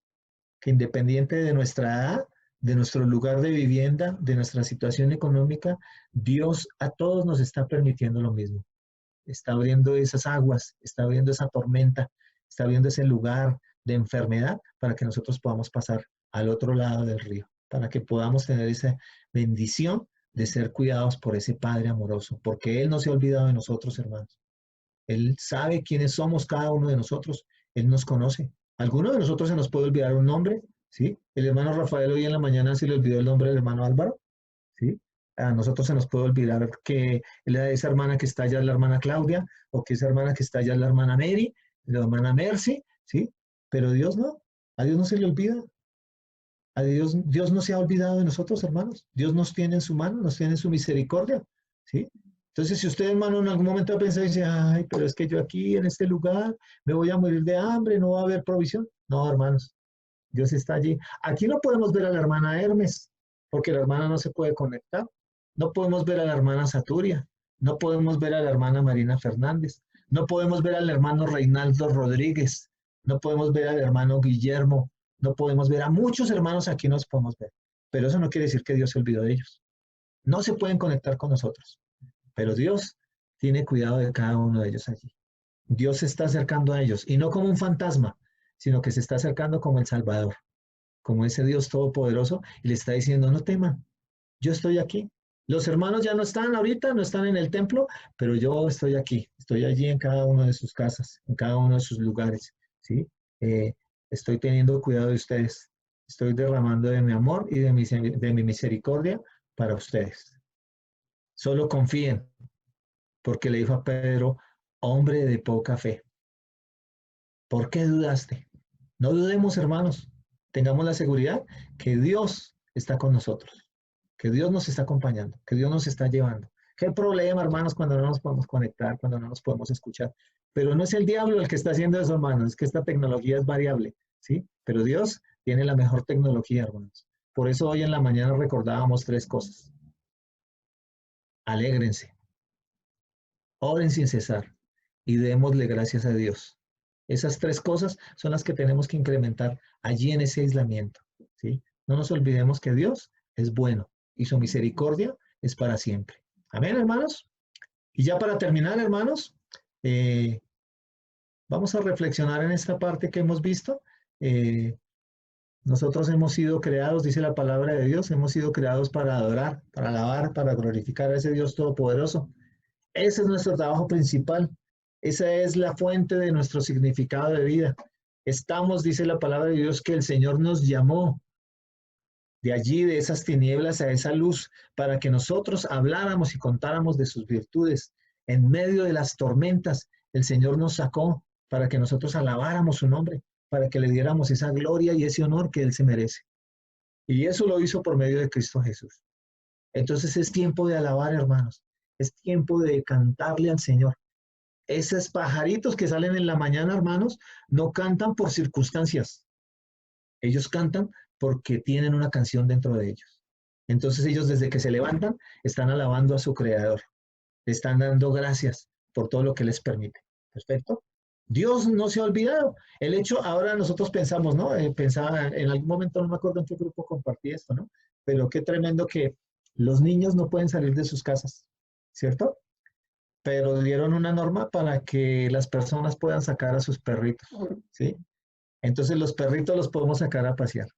que independiente de nuestra edad, de nuestro lugar de vivienda, de nuestra situación económica, Dios a todos nos está permitiendo lo mismo. Está abriendo esas aguas, está abriendo esa tormenta, está abriendo ese lugar de enfermedad para que nosotros podamos pasar al otro lado del río, para que podamos tener esa bendición de ser cuidados por ese Padre amoroso, porque Él no se ha olvidado de nosotros, hermanos. Él sabe quiénes somos cada uno de nosotros, Él nos conoce. ¿Alguno de nosotros se nos puede olvidar un nombre? ¿Sí? El hermano Rafael hoy en la mañana se le olvidó el nombre del hermano Álvaro, ¿sí? A nosotros se nos puede olvidar que esa hermana que está allá es la hermana Claudia, o que esa hermana que está allá es la hermana Mary, la hermana Mercy, ¿sí? Pero Dios no, a Dios no se le olvida. A Dios no se ha olvidado de nosotros, hermanos. Dios nos tiene en su mano, nos tiene en su misericordia, ¿sí? Entonces, si usted, hermano, en algún momento piensa y dice, ay, pero es que yo aquí, en este lugar, me voy a morir de hambre, no va a haber provisión. No, hermanos, Dios está allí. Aquí no podemos ver a la hermana Hermes, porque la hermana no se puede conectar. No podemos ver a la hermana Saturia. No podemos ver a la hermana Marina Fernández. No podemos ver al hermano Reinaldo Rodríguez. No podemos ver al hermano Guillermo. No podemos ver a muchos hermanos aquí, no los podemos ver. Pero eso no quiere decir que Dios se olvidó de ellos. No se pueden conectar con nosotros. Pero Dios tiene cuidado de cada uno de ellos allí. Dios se está acercando a ellos, y no como un fantasma, sino que se está acercando como el Salvador, como ese Dios todopoderoso, y le está diciendo, no teman, yo estoy aquí. Los hermanos ya no están ahorita, no están en el templo, pero yo estoy aquí, estoy allí en cada una de sus casas, en cada uno de sus lugares, ¿sí? Estoy teniendo cuidado de ustedes, estoy derramando de mi amor y de mi misericordia para ustedes. Solo confíen, porque le dijo a Pedro, hombre de poca fe, ¿por qué dudaste? No dudemos, hermanos, tengamos la seguridad que Dios está con nosotros, que Dios nos está acompañando, que Dios nos está llevando. ¿Qué problema, hermanos, cuando no nos podemos conectar, cuando no nos podemos escuchar? Pero no es el diablo el que está haciendo eso, hermanos, es que esta tecnología es variable, ¿sí? Pero Dios tiene la mejor tecnología, hermanos. Por eso hoy en la mañana recordábamos 3 cosas. Alégrense, oren sin cesar y démosle gracias a Dios. Esas 3 cosas son las que tenemos que incrementar allí en ese aislamiento, ¿sí? No nos olvidemos que Dios es bueno y su misericordia es para siempre. Amén, hermanos. Y ya para terminar, hermanos, vamos a reflexionar en esta parte que hemos visto. Nosotros hemos sido creados, dice la palabra de Dios, hemos sido creados para adorar, para alabar, para glorificar a ese Dios todopoderoso. Ese es nuestro trabajo principal. Esa es la fuente de nuestro significado de vida. Estamos, dice la palabra de Dios, que el Señor nos llamó de allí, de esas tinieblas a esa luz, para que nosotros habláramos y contáramos de sus virtudes. En medio de las tormentas, el Señor nos sacó para que nosotros alabáramos su nombre, para que le diéramos esa gloria y ese honor que Él se merece. Y eso lo hizo por medio de Cristo Jesús. Entonces es tiempo de alabar, hermanos. Es tiempo de cantarle al Señor. Esos pajaritos que salen en la mañana, hermanos, no cantan por circunstancias. Ellos cantan porque tienen una canción dentro de ellos. Entonces ellos desde que se levantan están alabando a su Creador. Le están dando gracias por todo lo que les permite. ¿Perfecto? Dios no se ha olvidado. El hecho, ahora nosotros pensamos, ¿no? Pensaba en algún momento, no me acuerdo en qué grupo compartí esto, ¿no? Pero qué tremendo que los niños no pueden salir de sus casas, ¿cierto? Pero dieron una norma para que las personas puedan sacar a sus perritos, ¿sí? Entonces los perritos los podemos sacar a pasear,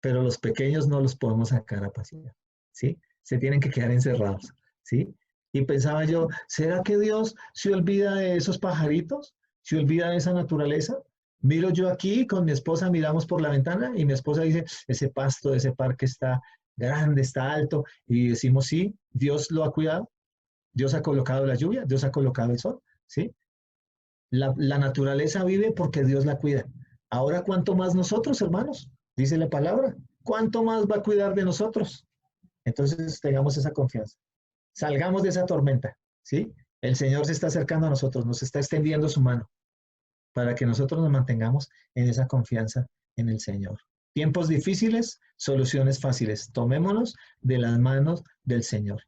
pero los pequeños no los podemos sacar a pasear, ¿sí? Se tienen que quedar encerrados, ¿sí? Y pensaba yo, ¿será que Dios se olvida de esos pajaritos? ¿Se olvida de esa naturaleza? Miro yo aquí, con mi esposa miramos por la ventana y mi esposa dice, ese pasto, ese parque está grande, está alto, y decimos, sí, Dios lo ha cuidado. Dios ha colocado la lluvia, Dios ha colocado el sol, ¿sí? La naturaleza vive porque Dios la cuida. Ahora, ¿cuánto más nosotros, hermanos? Dice la palabra. ¿Cuánto más va a cuidar de nosotros? Entonces, tengamos esa confianza. Salgamos de esa tormenta, ¿sí? El Señor se está acercando a nosotros, nos está extendiendo su mano para que nosotros nos mantengamos en esa confianza en el Señor. Tiempos difíciles, soluciones fáciles. Tomémonos de las manos del Señor.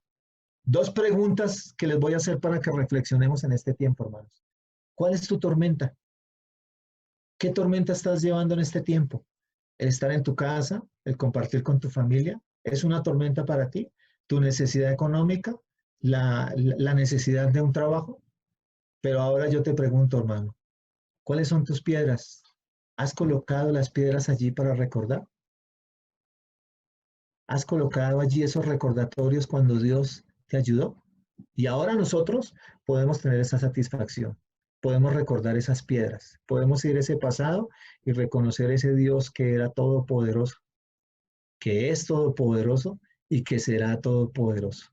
2 preguntas que les voy a hacer para que reflexionemos en este tiempo, hermanos. ¿Cuál es tu tormenta? ¿Qué tormenta estás llevando en este tiempo? ¿El estar en tu casa? ¿El compartir con tu familia? ¿Es una tormenta para ti? ¿Tu necesidad económica? ¿La necesidad de un trabajo? Pero ahora yo te pregunto, hermano, ¿cuáles son tus piedras? ¿Has colocado las piedras allí para recordar? ¿Has colocado allí esos recordatorios cuando Dios te ayudó? Y ahora nosotros podemos tener esa satisfacción. Podemos recordar esas piedras. Podemos ir a ese pasado y reconocer ese Dios que era todopoderoso, que es todopoderoso y que será todopoderoso.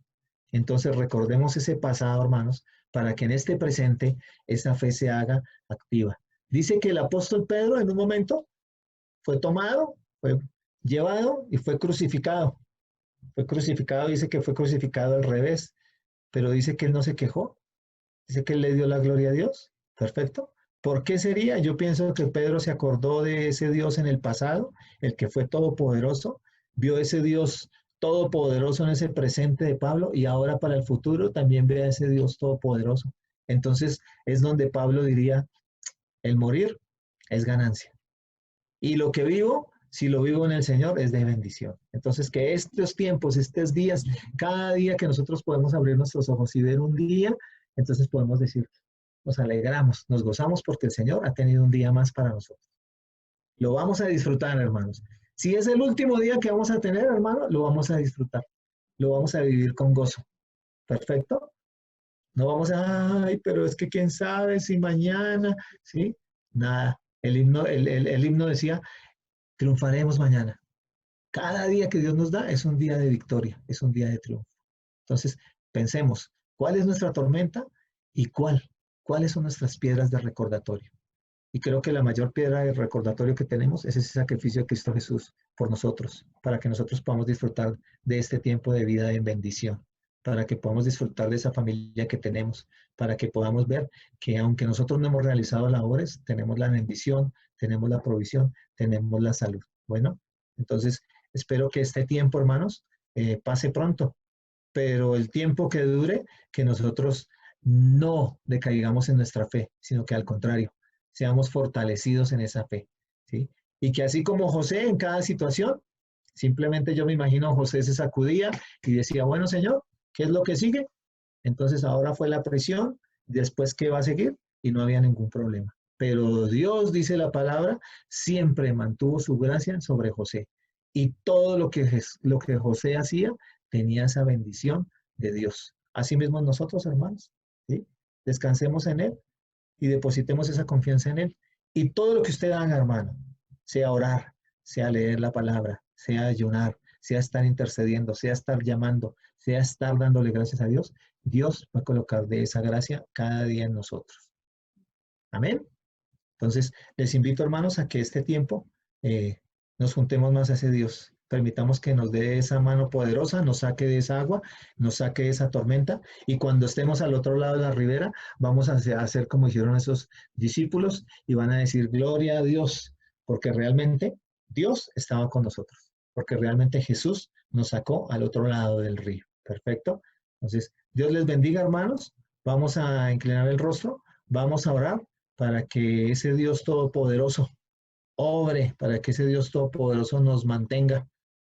Entonces recordemos ese pasado, hermanos, para que en este presente esa fe se haga activa. Dice que el apóstol Pedro en un momento fue tomado, fue llevado y fue crucificado. Fue crucificado, dice que fue crucificado al revés, pero dice que él no se quejó, dice que él le dio la gloria a Dios. Perfecto. ¿Por qué sería? Yo pienso que Pedro se acordó de ese Dios en el pasado, el que fue todopoderoso, vio ese Dios todopoderoso en ese presente de Pablo y ahora para el futuro también ve a ese Dios todopoderoso. Entonces es donde Pablo diría, el morir es ganancia. Y lo que vivo, si lo vivo en el Señor, es de bendición. Entonces, que estos tiempos, estos días, cada día que nosotros podemos abrir nuestros ojos y ver un día, entonces podemos decir, nos alegramos, nos gozamos porque el Señor ha tenido un día más para nosotros. Lo vamos a disfrutar, hermanos. Si es el último día que vamos a tener, hermano, lo vamos a disfrutar. Lo vamos a vivir con gozo. ¿Perfecto? No vamos a, ay, pero es que quién sabe si mañana, ¿sí? Nada. El himno decía, triunfaremos mañana. Cada día que Dios nos da es un día de victoria, es un día de triunfo. Entonces, pensemos, ¿cuál es nuestra tormenta y cuáles son nuestras piedras de recordatorio? Y creo que la mayor piedra de recordatorio que tenemos es ese sacrificio de Cristo Jesús por nosotros, para que nosotros podamos disfrutar de este tiempo de vida en bendición, para que podamos disfrutar de esa familia que tenemos, para que podamos ver que aunque nosotros no hemos realizado labores, tenemos la bendición, tenemos la provisión, tenemos la salud. Bueno, entonces espero que este tiempo, hermanos, pase pronto, pero el tiempo que dure, que nosotros no decaigamos en nuestra fe, sino que al contrario, seamos fortalecidos en esa fe, ¿sí? Y que así como José en cada situación, simplemente yo me imagino José se sacudía y decía, bueno, Señor, ¿qué es lo que sigue? Entonces ahora fue la prisión, después ¿qué va a seguir? Y no había ningún problema. Pero Dios, dice la palabra, siempre mantuvo su gracia sobre José. Y todo lo que José hacía tenía esa bendición de Dios. Así mismo nosotros, hermanos, ¿sí? Descansemos en Él y depositemos esa confianza en Él. Y todo lo que usted haga, hermano, sea orar, sea leer la palabra, sea ayunar, sea estar intercediendo, sea estar llamando, sea estar dándole gracias a Dios, Dios va a colocar de esa gracia cada día en nosotros. Amén. Entonces, les invito, hermanos, a que este tiempo nos juntemos más a ese Dios. Permitamos que nos dé esa mano poderosa, nos saque de esa agua, nos saque de esa tormenta, y cuando estemos al otro lado de la ribera, vamos a hacer como hicieron esos discípulos y van a decir, gloria a Dios, porque realmente Dios estaba con nosotros, porque realmente Jesús nos sacó al otro lado del río. Perfecto. Entonces, Dios les bendiga, hermanos. Vamos a inclinar el rostro, vamos a orar para que ese Dios todopoderoso obre, para que ese Dios todopoderoso nos mantenga,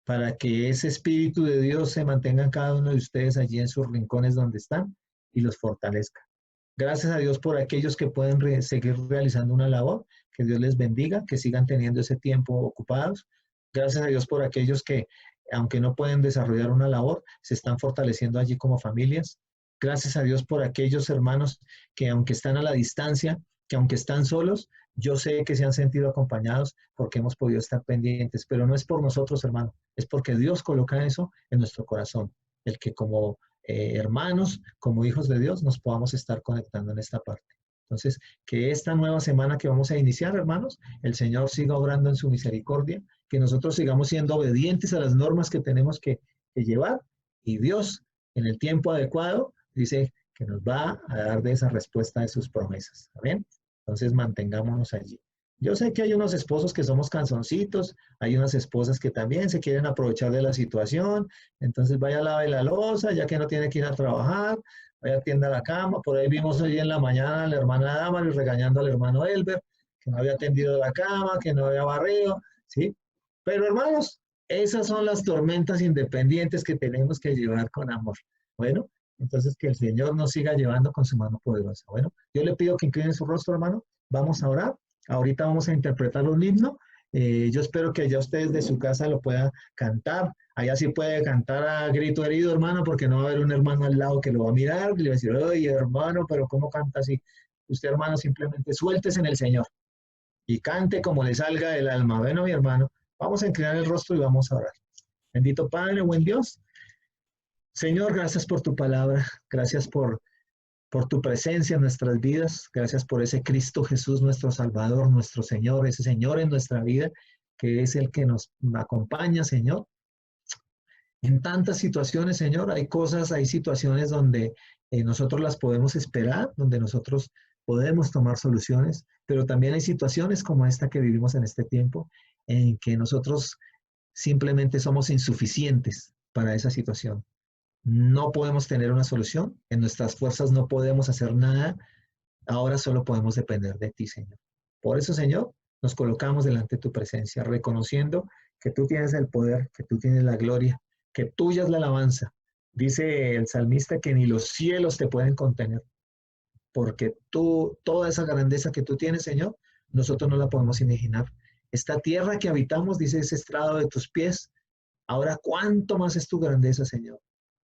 para que ese Espíritu de Dios se mantenga en cada uno de ustedes allí en sus rincones donde están y los fortalezca. Gracias a Dios por aquellos que pueden seguir realizando una labor, que Dios les bendiga, que sigan teniendo ese tiempo ocupados. Gracias a Dios por aquellos que, aunque no pueden desarrollar una labor, se están fortaleciendo allí como familias. Gracias a Dios por aquellos hermanos que, aunque están a la distancia, que aunque están solos, yo sé que se han sentido acompañados porque hemos podido estar pendientes, pero no es por nosotros, hermano, es porque Dios coloca eso en nuestro corazón, el que como hermanos, como hijos de Dios, nos podamos estar conectando en esta parte. Entonces, que esta nueva semana que vamos a iniciar, hermanos, el Señor siga obrando en su misericordia, que nosotros sigamos siendo obedientes a las normas que tenemos que llevar, y Dios, en el tiempo adecuado, dice que nos va a dar de esa respuesta de sus promesas. ¿Amén? Entonces mantengámonos allí. Yo sé que hay unos esposos que somos canzoncitos, hay unas esposas que también se quieren aprovechar de la situación, entonces vaya a lavar la loza, ya que no tiene que ir a trabajar, vaya a tienda la cama. Por ahí vimos hoy en la mañana a la hermana Damaris regañando al hermano Elber, que no había tendido la cama, que no había barrido, ¿sí? Pero hermanos, esas son las tormentas independientes que tenemos que llevar con amor. Bueno, entonces que el Señor nos siga llevando con su mano poderosa. Bueno, yo le pido que inclinen su rostro, hermano. Vamos a orar. Ahorita vamos a interpretar un himno. Yo espero que ya ustedes de su casa lo puedan cantar. Allá sí puede cantar a grito herido, hermano, porque no va a haber un hermano al lado que lo va a mirar y le va a decir, oye, hermano, pero ¿cómo canta así? Usted, hermano, simplemente suéltese en el Señor y cante como le salga del alma. Bueno, mi hermano, vamos a inclinar el rostro y vamos a orar. Bendito Padre, buen Dios. Señor, gracias por tu palabra, gracias por por tu presencia en nuestras vidas. Gracias por ese Cristo Jesús, nuestro Salvador, nuestro Señor, ese Señor en nuestra vida, que es el que nos acompaña, Señor. En tantas situaciones, Señor, hay cosas, hay situaciones donde nosotros las podemos esperar, donde nosotros podemos tomar soluciones, pero también hay situaciones como esta que vivimos en este tiempo, en que nosotros simplemente somos insuficientes para esa situación. No podemos tener una solución, en nuestras fuerzas no podemos hacer nada, ahora solo podemos depender de ti, Señor. Por eso, Señor, nos colocamos delante de tu presencia, reconociendo que tú tienes el poder, que tú tienes la gloria, que tuya es la alabanza. Dice el salmista que ni los cielos te pueden contener, porque tú, toda esa grandeza que tú tienes, Señor, nosotros no la podemos imaginar. Esta tierra que habitamos, dice, es estrado de tus pies. Ahora, ¿cuánto más es tu grandeza, Señor?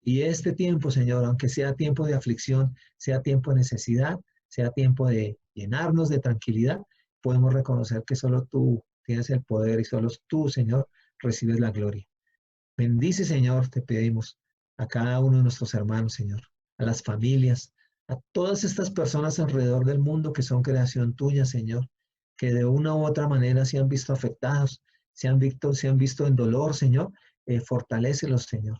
Y este tiempo, Señor, aunque sea tiempo de aflicción, sea tiempo de necesidad, sea tiempo de llenarnos de tranquilidad, podemos reconocer que solo tú tienes el poder y solo tú, Señor, recibes la gloria. Bendice, Señor, te pedimos a cada uno de nuestros hermanos, Señor, a las familias, a todas estas personas alrededor del mundo que son creación tuya, Señor, que de una u otra manera se han visto afectados, se han visto en dolor, Señor, fortalécelos, Señor.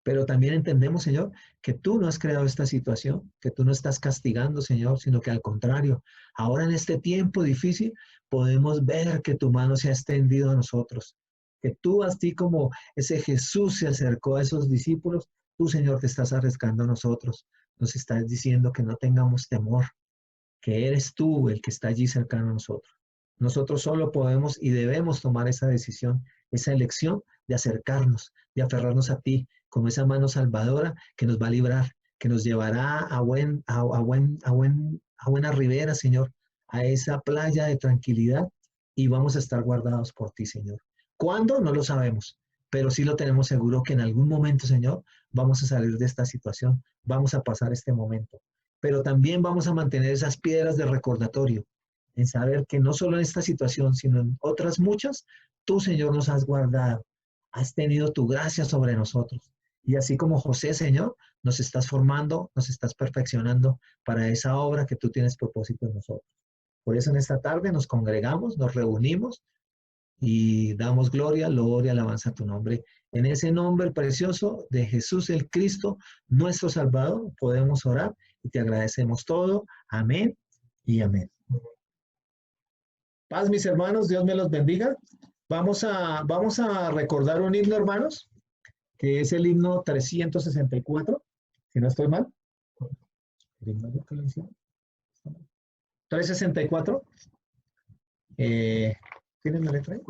Pero también entendemos, Señor, que tú no has creado esta situación, que tú no estás castigando, Señor, sino que al contrario, ahora en este tiempo difícil podemos ver que tu mano se ha extendido a nosotros, que tú, así como ese Jesús se acercó a esos discípulos, tú, Señor, te estás arriesgando a nosotros, nos estás diciendo que no tengamos temor, que eres tú el que está allí cercano a nosotros. Nosotros solo podemos y debemos tomar esa decisión, esa elección de acercarnos, de aferrarnos a ti, como esa mano salvadora que nos va a librar, que nos llevará a buena ribera, Señor, a esa playa de tranquilidad y vamos a estar guardados por ti, Señor. ¿Cuándo? No lo sabemos, pero sí lo tenemos seguro que en algún momento, Señor, vamos a salir de esta situación, vamos a pasar este momento, pero también vamos a mantener esas piedras de recordatorio, en saber que no solo en esta situación, sino en otras muchas, tú, Señor, nos has guardado, has tenido tu gracia sobre nosotros. Y así como José, Señor, nos estás formando, nos estás perfeccionando para esa obra que tú tienes propósito en nosotros. Por eso en esta tarde nos congregamos, nos reunimos y damos gloria, loor y alabanza a tu nombre. En ese nombre precioso de Jesús el Cristo, nuestro Salvador, podemos orar y te agradecemos todo. Amén y amén. Paz, mis hermanos, Dios me los bendiga. Vamos a recordar un himno, hermanos, que es el himno 364, si no estoy mal. ¿El himno de televisión? 364. ¿Tienen la letra ahí?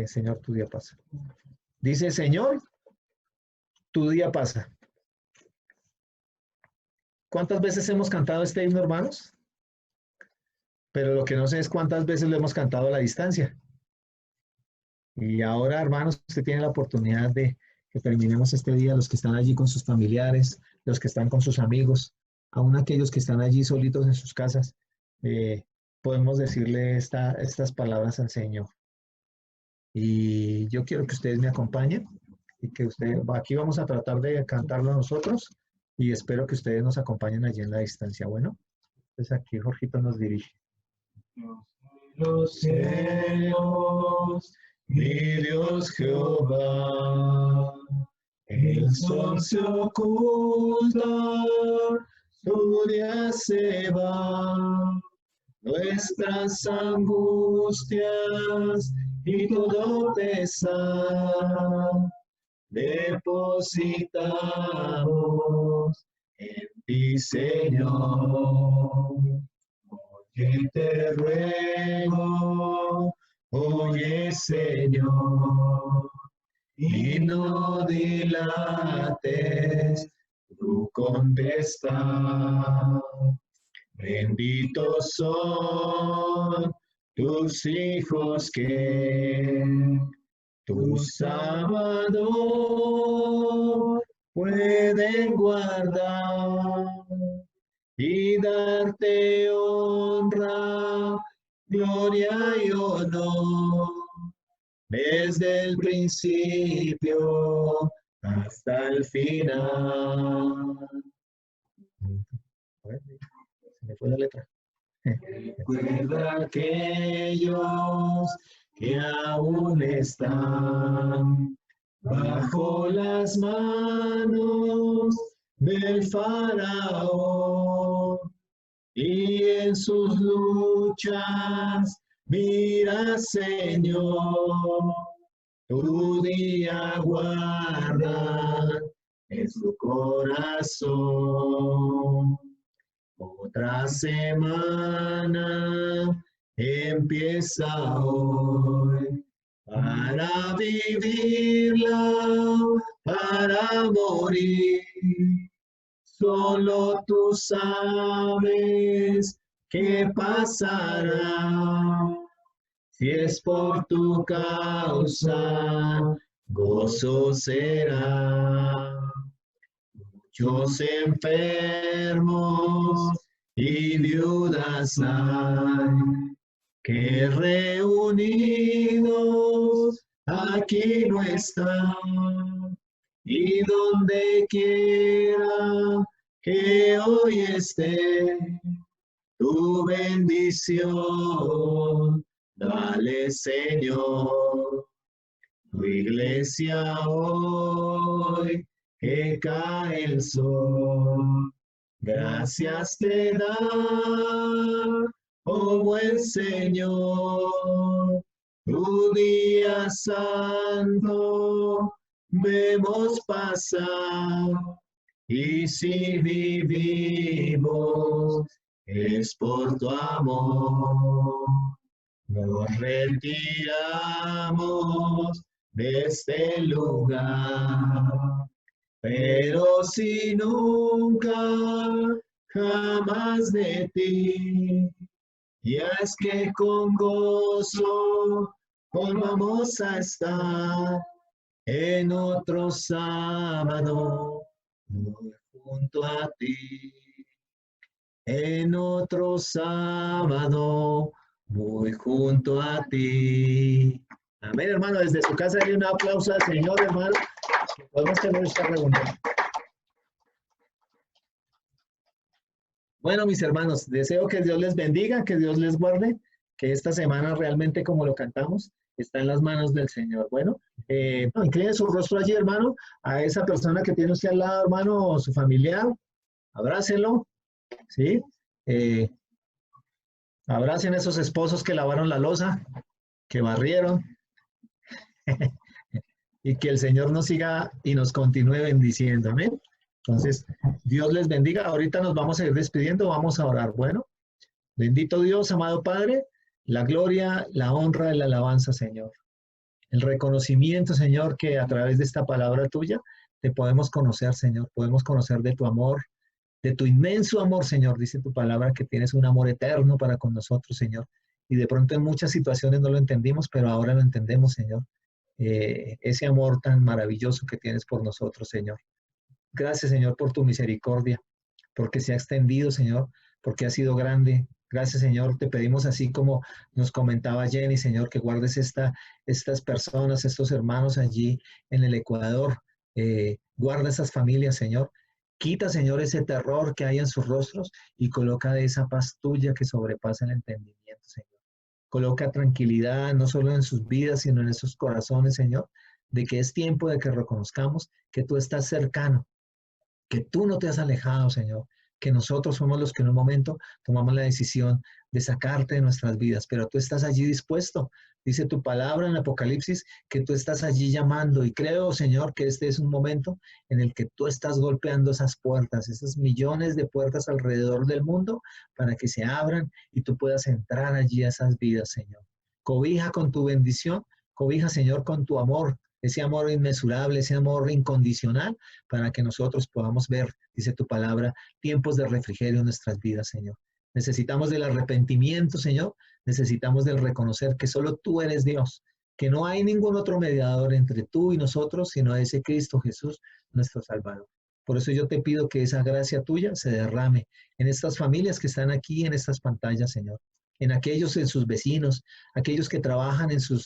Señor, tu día pasa. Dice, Señor, tu día pasa. ¿Cuántas veces hemos cantado este himno, hermanos? Pero lo que no sé es cuántas veces lo hemos cantado a la distancia. Y ahora, hermanos, usted tiene la oportunidad de que terminemos este día, los que están allí con sus familiares, los que están con sus amigos, aún aquellos que están allí solitos en sus casas, podemos decirle estas palabras al Señor. Y yo quiero que ustedes me acompañen y que aquí vamos a tratar de cantarlo nosotros y espero que ustedes nos acompañen allí en la distancia. Bueno, entonces aquí Jorgito nos dirige. Los cielos, mi Dios Jehová, el sol se oculta, su día se va, nuestras angustias y todo pesar depositamos en ti, Señor. Oye, te ruego, oye, Señor, y no dilates tu contestar. Benditos son tus hijos que tu Salvador pueden guardar y darte honra, gloria y honor, desde el principio hasta el final. A ver, se me fue la letra. Recuerda aquellos que aún están bajo las manos del faraón y en sus luchas mira, Señor, tu día guarda en su corazón. Otra semana empieza hoy para vivirla, para morir. Solo tú sabes qué pasará. Si es por tu causa, gozo será. Muchos enfermos y viudas hay que reunidos aquí no están. Y donde quiera que hoy esté, tu bendición, dale, Señor. Tu iglesia hoy que cae el sol, gracias te da, oh buen Señor. Tu día santo vemos pasar, y si vivimos es por tu amor. Nos retiramos de este lugar, pero si nunca, jamás de ti, y es que con gozo hoy vamos a estar en otro sábado muy junto a ti, en otro sábado muy junto a ti. Amén, hermano. Desde su casa hay un aplauso al Señor, hermano. Que podemos tener esta reunión. Bueno, mis hermanos, deseo que Dios les bendiga, que Dios les guarde, que esta semana realmente, como lo cantamos, está en las manos del Señor. Bueno, incline su rostro allí, hermano, a esa persona que tiene usted al lado, hermano, o su familiar. Abrácenlo, ¿sí? Abracen a esos esposos que lavaron la loza, que barrieron. Y que el Señor nos siga y nos continúe bendiciendo. Amén. Entonces, Dios les bendiga. Ahorita nos vamos a ir despidiendo, vamos a orar. Bueno, bendito Dios, amado Padre, la gloria, la honra y la alabanza, Señor. El reconocimiento, Señor, que a través de esta palabra tuya te podemos conocer, Señor. Podemos conocer de tu amor, de tu inmenso amor, Señor. Dice tu palabra que tienes un amor eterno para con nosotros, Señor. Y de pronto en muchas situaciones no lo entendimos, pero ahora lo entendemos, Señor. Ese amor tan maravilloso que tienes por nosotros, Señor. Gracias, Señor, por tu misericordia, porque se ha extendido, Señor, porque ha sido grande. Gracias, Señor, te pedimos así como nos comentaba Jenny, Señor, que guardes estas personas, estos hermanos allí en el Ecuador. Guarda esas familias, Señor. Quita, Señor, ese terror que hay en sus rostros y coloca esa paz tuya que sobrepasa el entendimiento, Señor. Coloca tranquilidad no solo en sus vidas, sino en esos corazones, Señor, de que es tiempo de que reconozcamos que tú estás cercano, que tú no te has alejado, Señor, que nosotros somos los que en un momento tomamos la decisión de sacarte de nuestras vidas, pero tú estás allí dispuesto. Dice tu palabra en Apocalipsis que tú estás allí llamando y creo, Señor, que este es un momento en el que tú estás golpeando esas puertas, esas millones de puertas alrededor del mundo para que se abran y tú puedas entrar allí a esas vidas, Señor. Cobija con tu bendición, cobija, Señor, con tu amor, ese amor inmesurable, ese amor incondicional, para que nosotros podamos ver, dice tu palabra, tiempos de refrigerio en nuestras vidas, Señor. Necesitamos del arrepentimiento, Señor. Necesitamos del reconocer que solo tú eres Dios, que no hay ningún otro mediador entre tú y nosotros, sino ese Cristo Jesús, nuestro Salvador. Por eso yo te pido que esa gracia tuya se derrame en estas familias que están aquí en estas pantallas, Señor. En aquellos, en sus vecinos, aquellos que trabajan en sus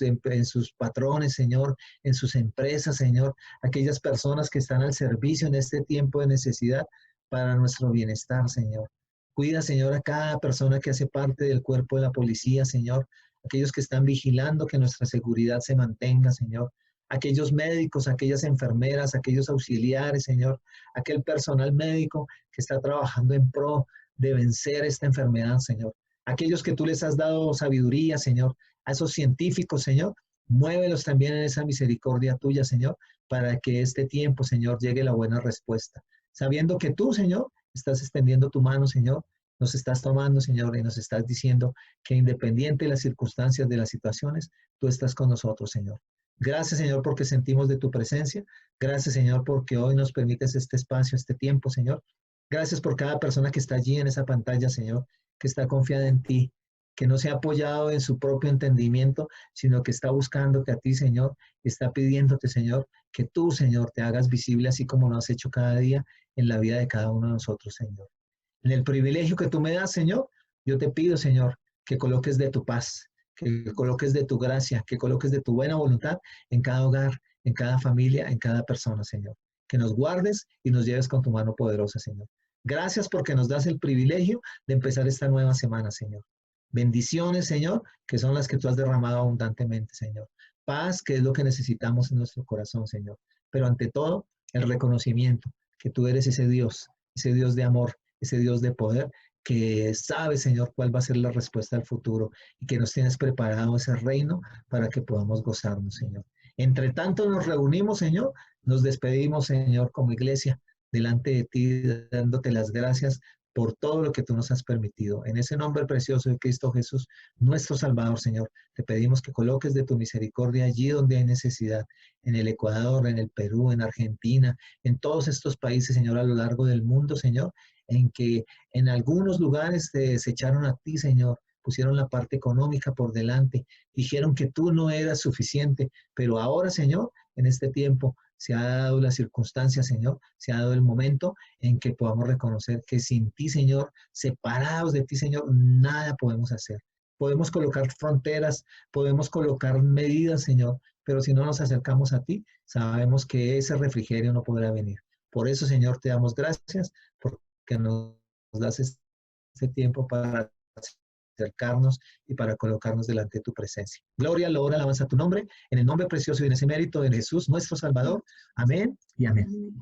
patrones, Señor, en sus empresas, Señor, aquellas personas que están al servicio en este tiempo de necesidad para nuestro bienestar, Señor. Cuida, Señor, a cada persona que hace parte del cuerpo de la policía, Señor. Aquellos que están vigilando que nuestra seguridad se mantenga, Señor. Aquellos médicos, aquellas enfermeras, aquellos auxiliares, Señor. Aquel personal médico que está trabajando en pro de vencer esta enfermedad, Señor. Aquellos que tú les has dado sabiduría, Señor. A esos científicos, Señor. Muévelos también en esa misericordia tuya, Señor, para que este tiempo, Señor, llegue la buena respuesta. Sabiendo que tú, Señor, estás extendiendo tu mano, Señor, nos estás tomando, Señor, y nos estás diciendo que independiente de las circunstancias, de las situaciones, tú estás con nosotros, Señor. Gracias, Señor, porque sentimos de tu presencia. Gracias, Señor, porque hoy nos permites este espacio, este tiempo, Señor. Gracias por cada persona que está allí en esa pantalla, Señor, que está confiada en ti, que no se ha apoyado en su propio entendimiento, sino que está buscándote a ti, Señor, y está pidiéndote, Señor, que tú, Señor, te hagas visible así como lo has hecho cada día en la vida de cada uno de nosotros, Señor. En el privilegio que tú me das, Señor, yo te pido, Señor, que coloques de tu paz, que coloques de tu gracia, que coloques de tu buena voluntad en cada hogar, en cada familia, en cada persona, Señor. Que nos guardes y nos lleves con tu mano poderosa, Señor. Gracias porque nos das el privilegio de empezar esta nueva semana, Señor. Bendiciones, Señor, que son las que tú has derramado abundantemente, Señor. Paz, que es lo que necesitamos en nuestro corazón, Señor. Pero ante todo, el reconocimiento que tú eres ese Dios de amor, ese Dios de poder, que sabe, Señor, cuál va a ser la respuesta al futuro y que nos tienes preparado ese reino para que podamos gozarnos, Señor. Entre tanto nos reunimos, Señor, nos despedimos, Señor, como iglesia, delante de ti, dándote las gracias por todo lo que tú nos has permitido. En ese nombre precioso de Cristo Jesús, nuestro Salvador, Señor, te pedimos que coloques de tu misericordia allí donde hay necesidad, en el Ecuador, en el Perú, en Argentina, en todos estos países, Señor, a lo largo del mundo, Señor, en que en algunos lugares te desecharon a ti, Señor, pusieron la parte económica por delante, dijeron que tú no eras suficiente, pero ahora, Señor, en este tiempo, se ha dado la circunstancia, Señor, se ha dado el momento en que podamos reconocer que sin ti, Señor, separados de ti, Señor, nada podemos hacer. Podemos colocar fronteras, podemos colocar medidas, Señor, pero si no nos acercamos a ti, sabemos que ese refrigerio no podrá venir. Por eso, Señor, te damos gracias, porque nos das este tiempo para acercarnos y para colocarnos delante de tu presencia. Gloria, loor, alabanza a tu nombre, en el nombre precioso y en ese mérito de Jesús, nuestro Salvador. Amén y amén.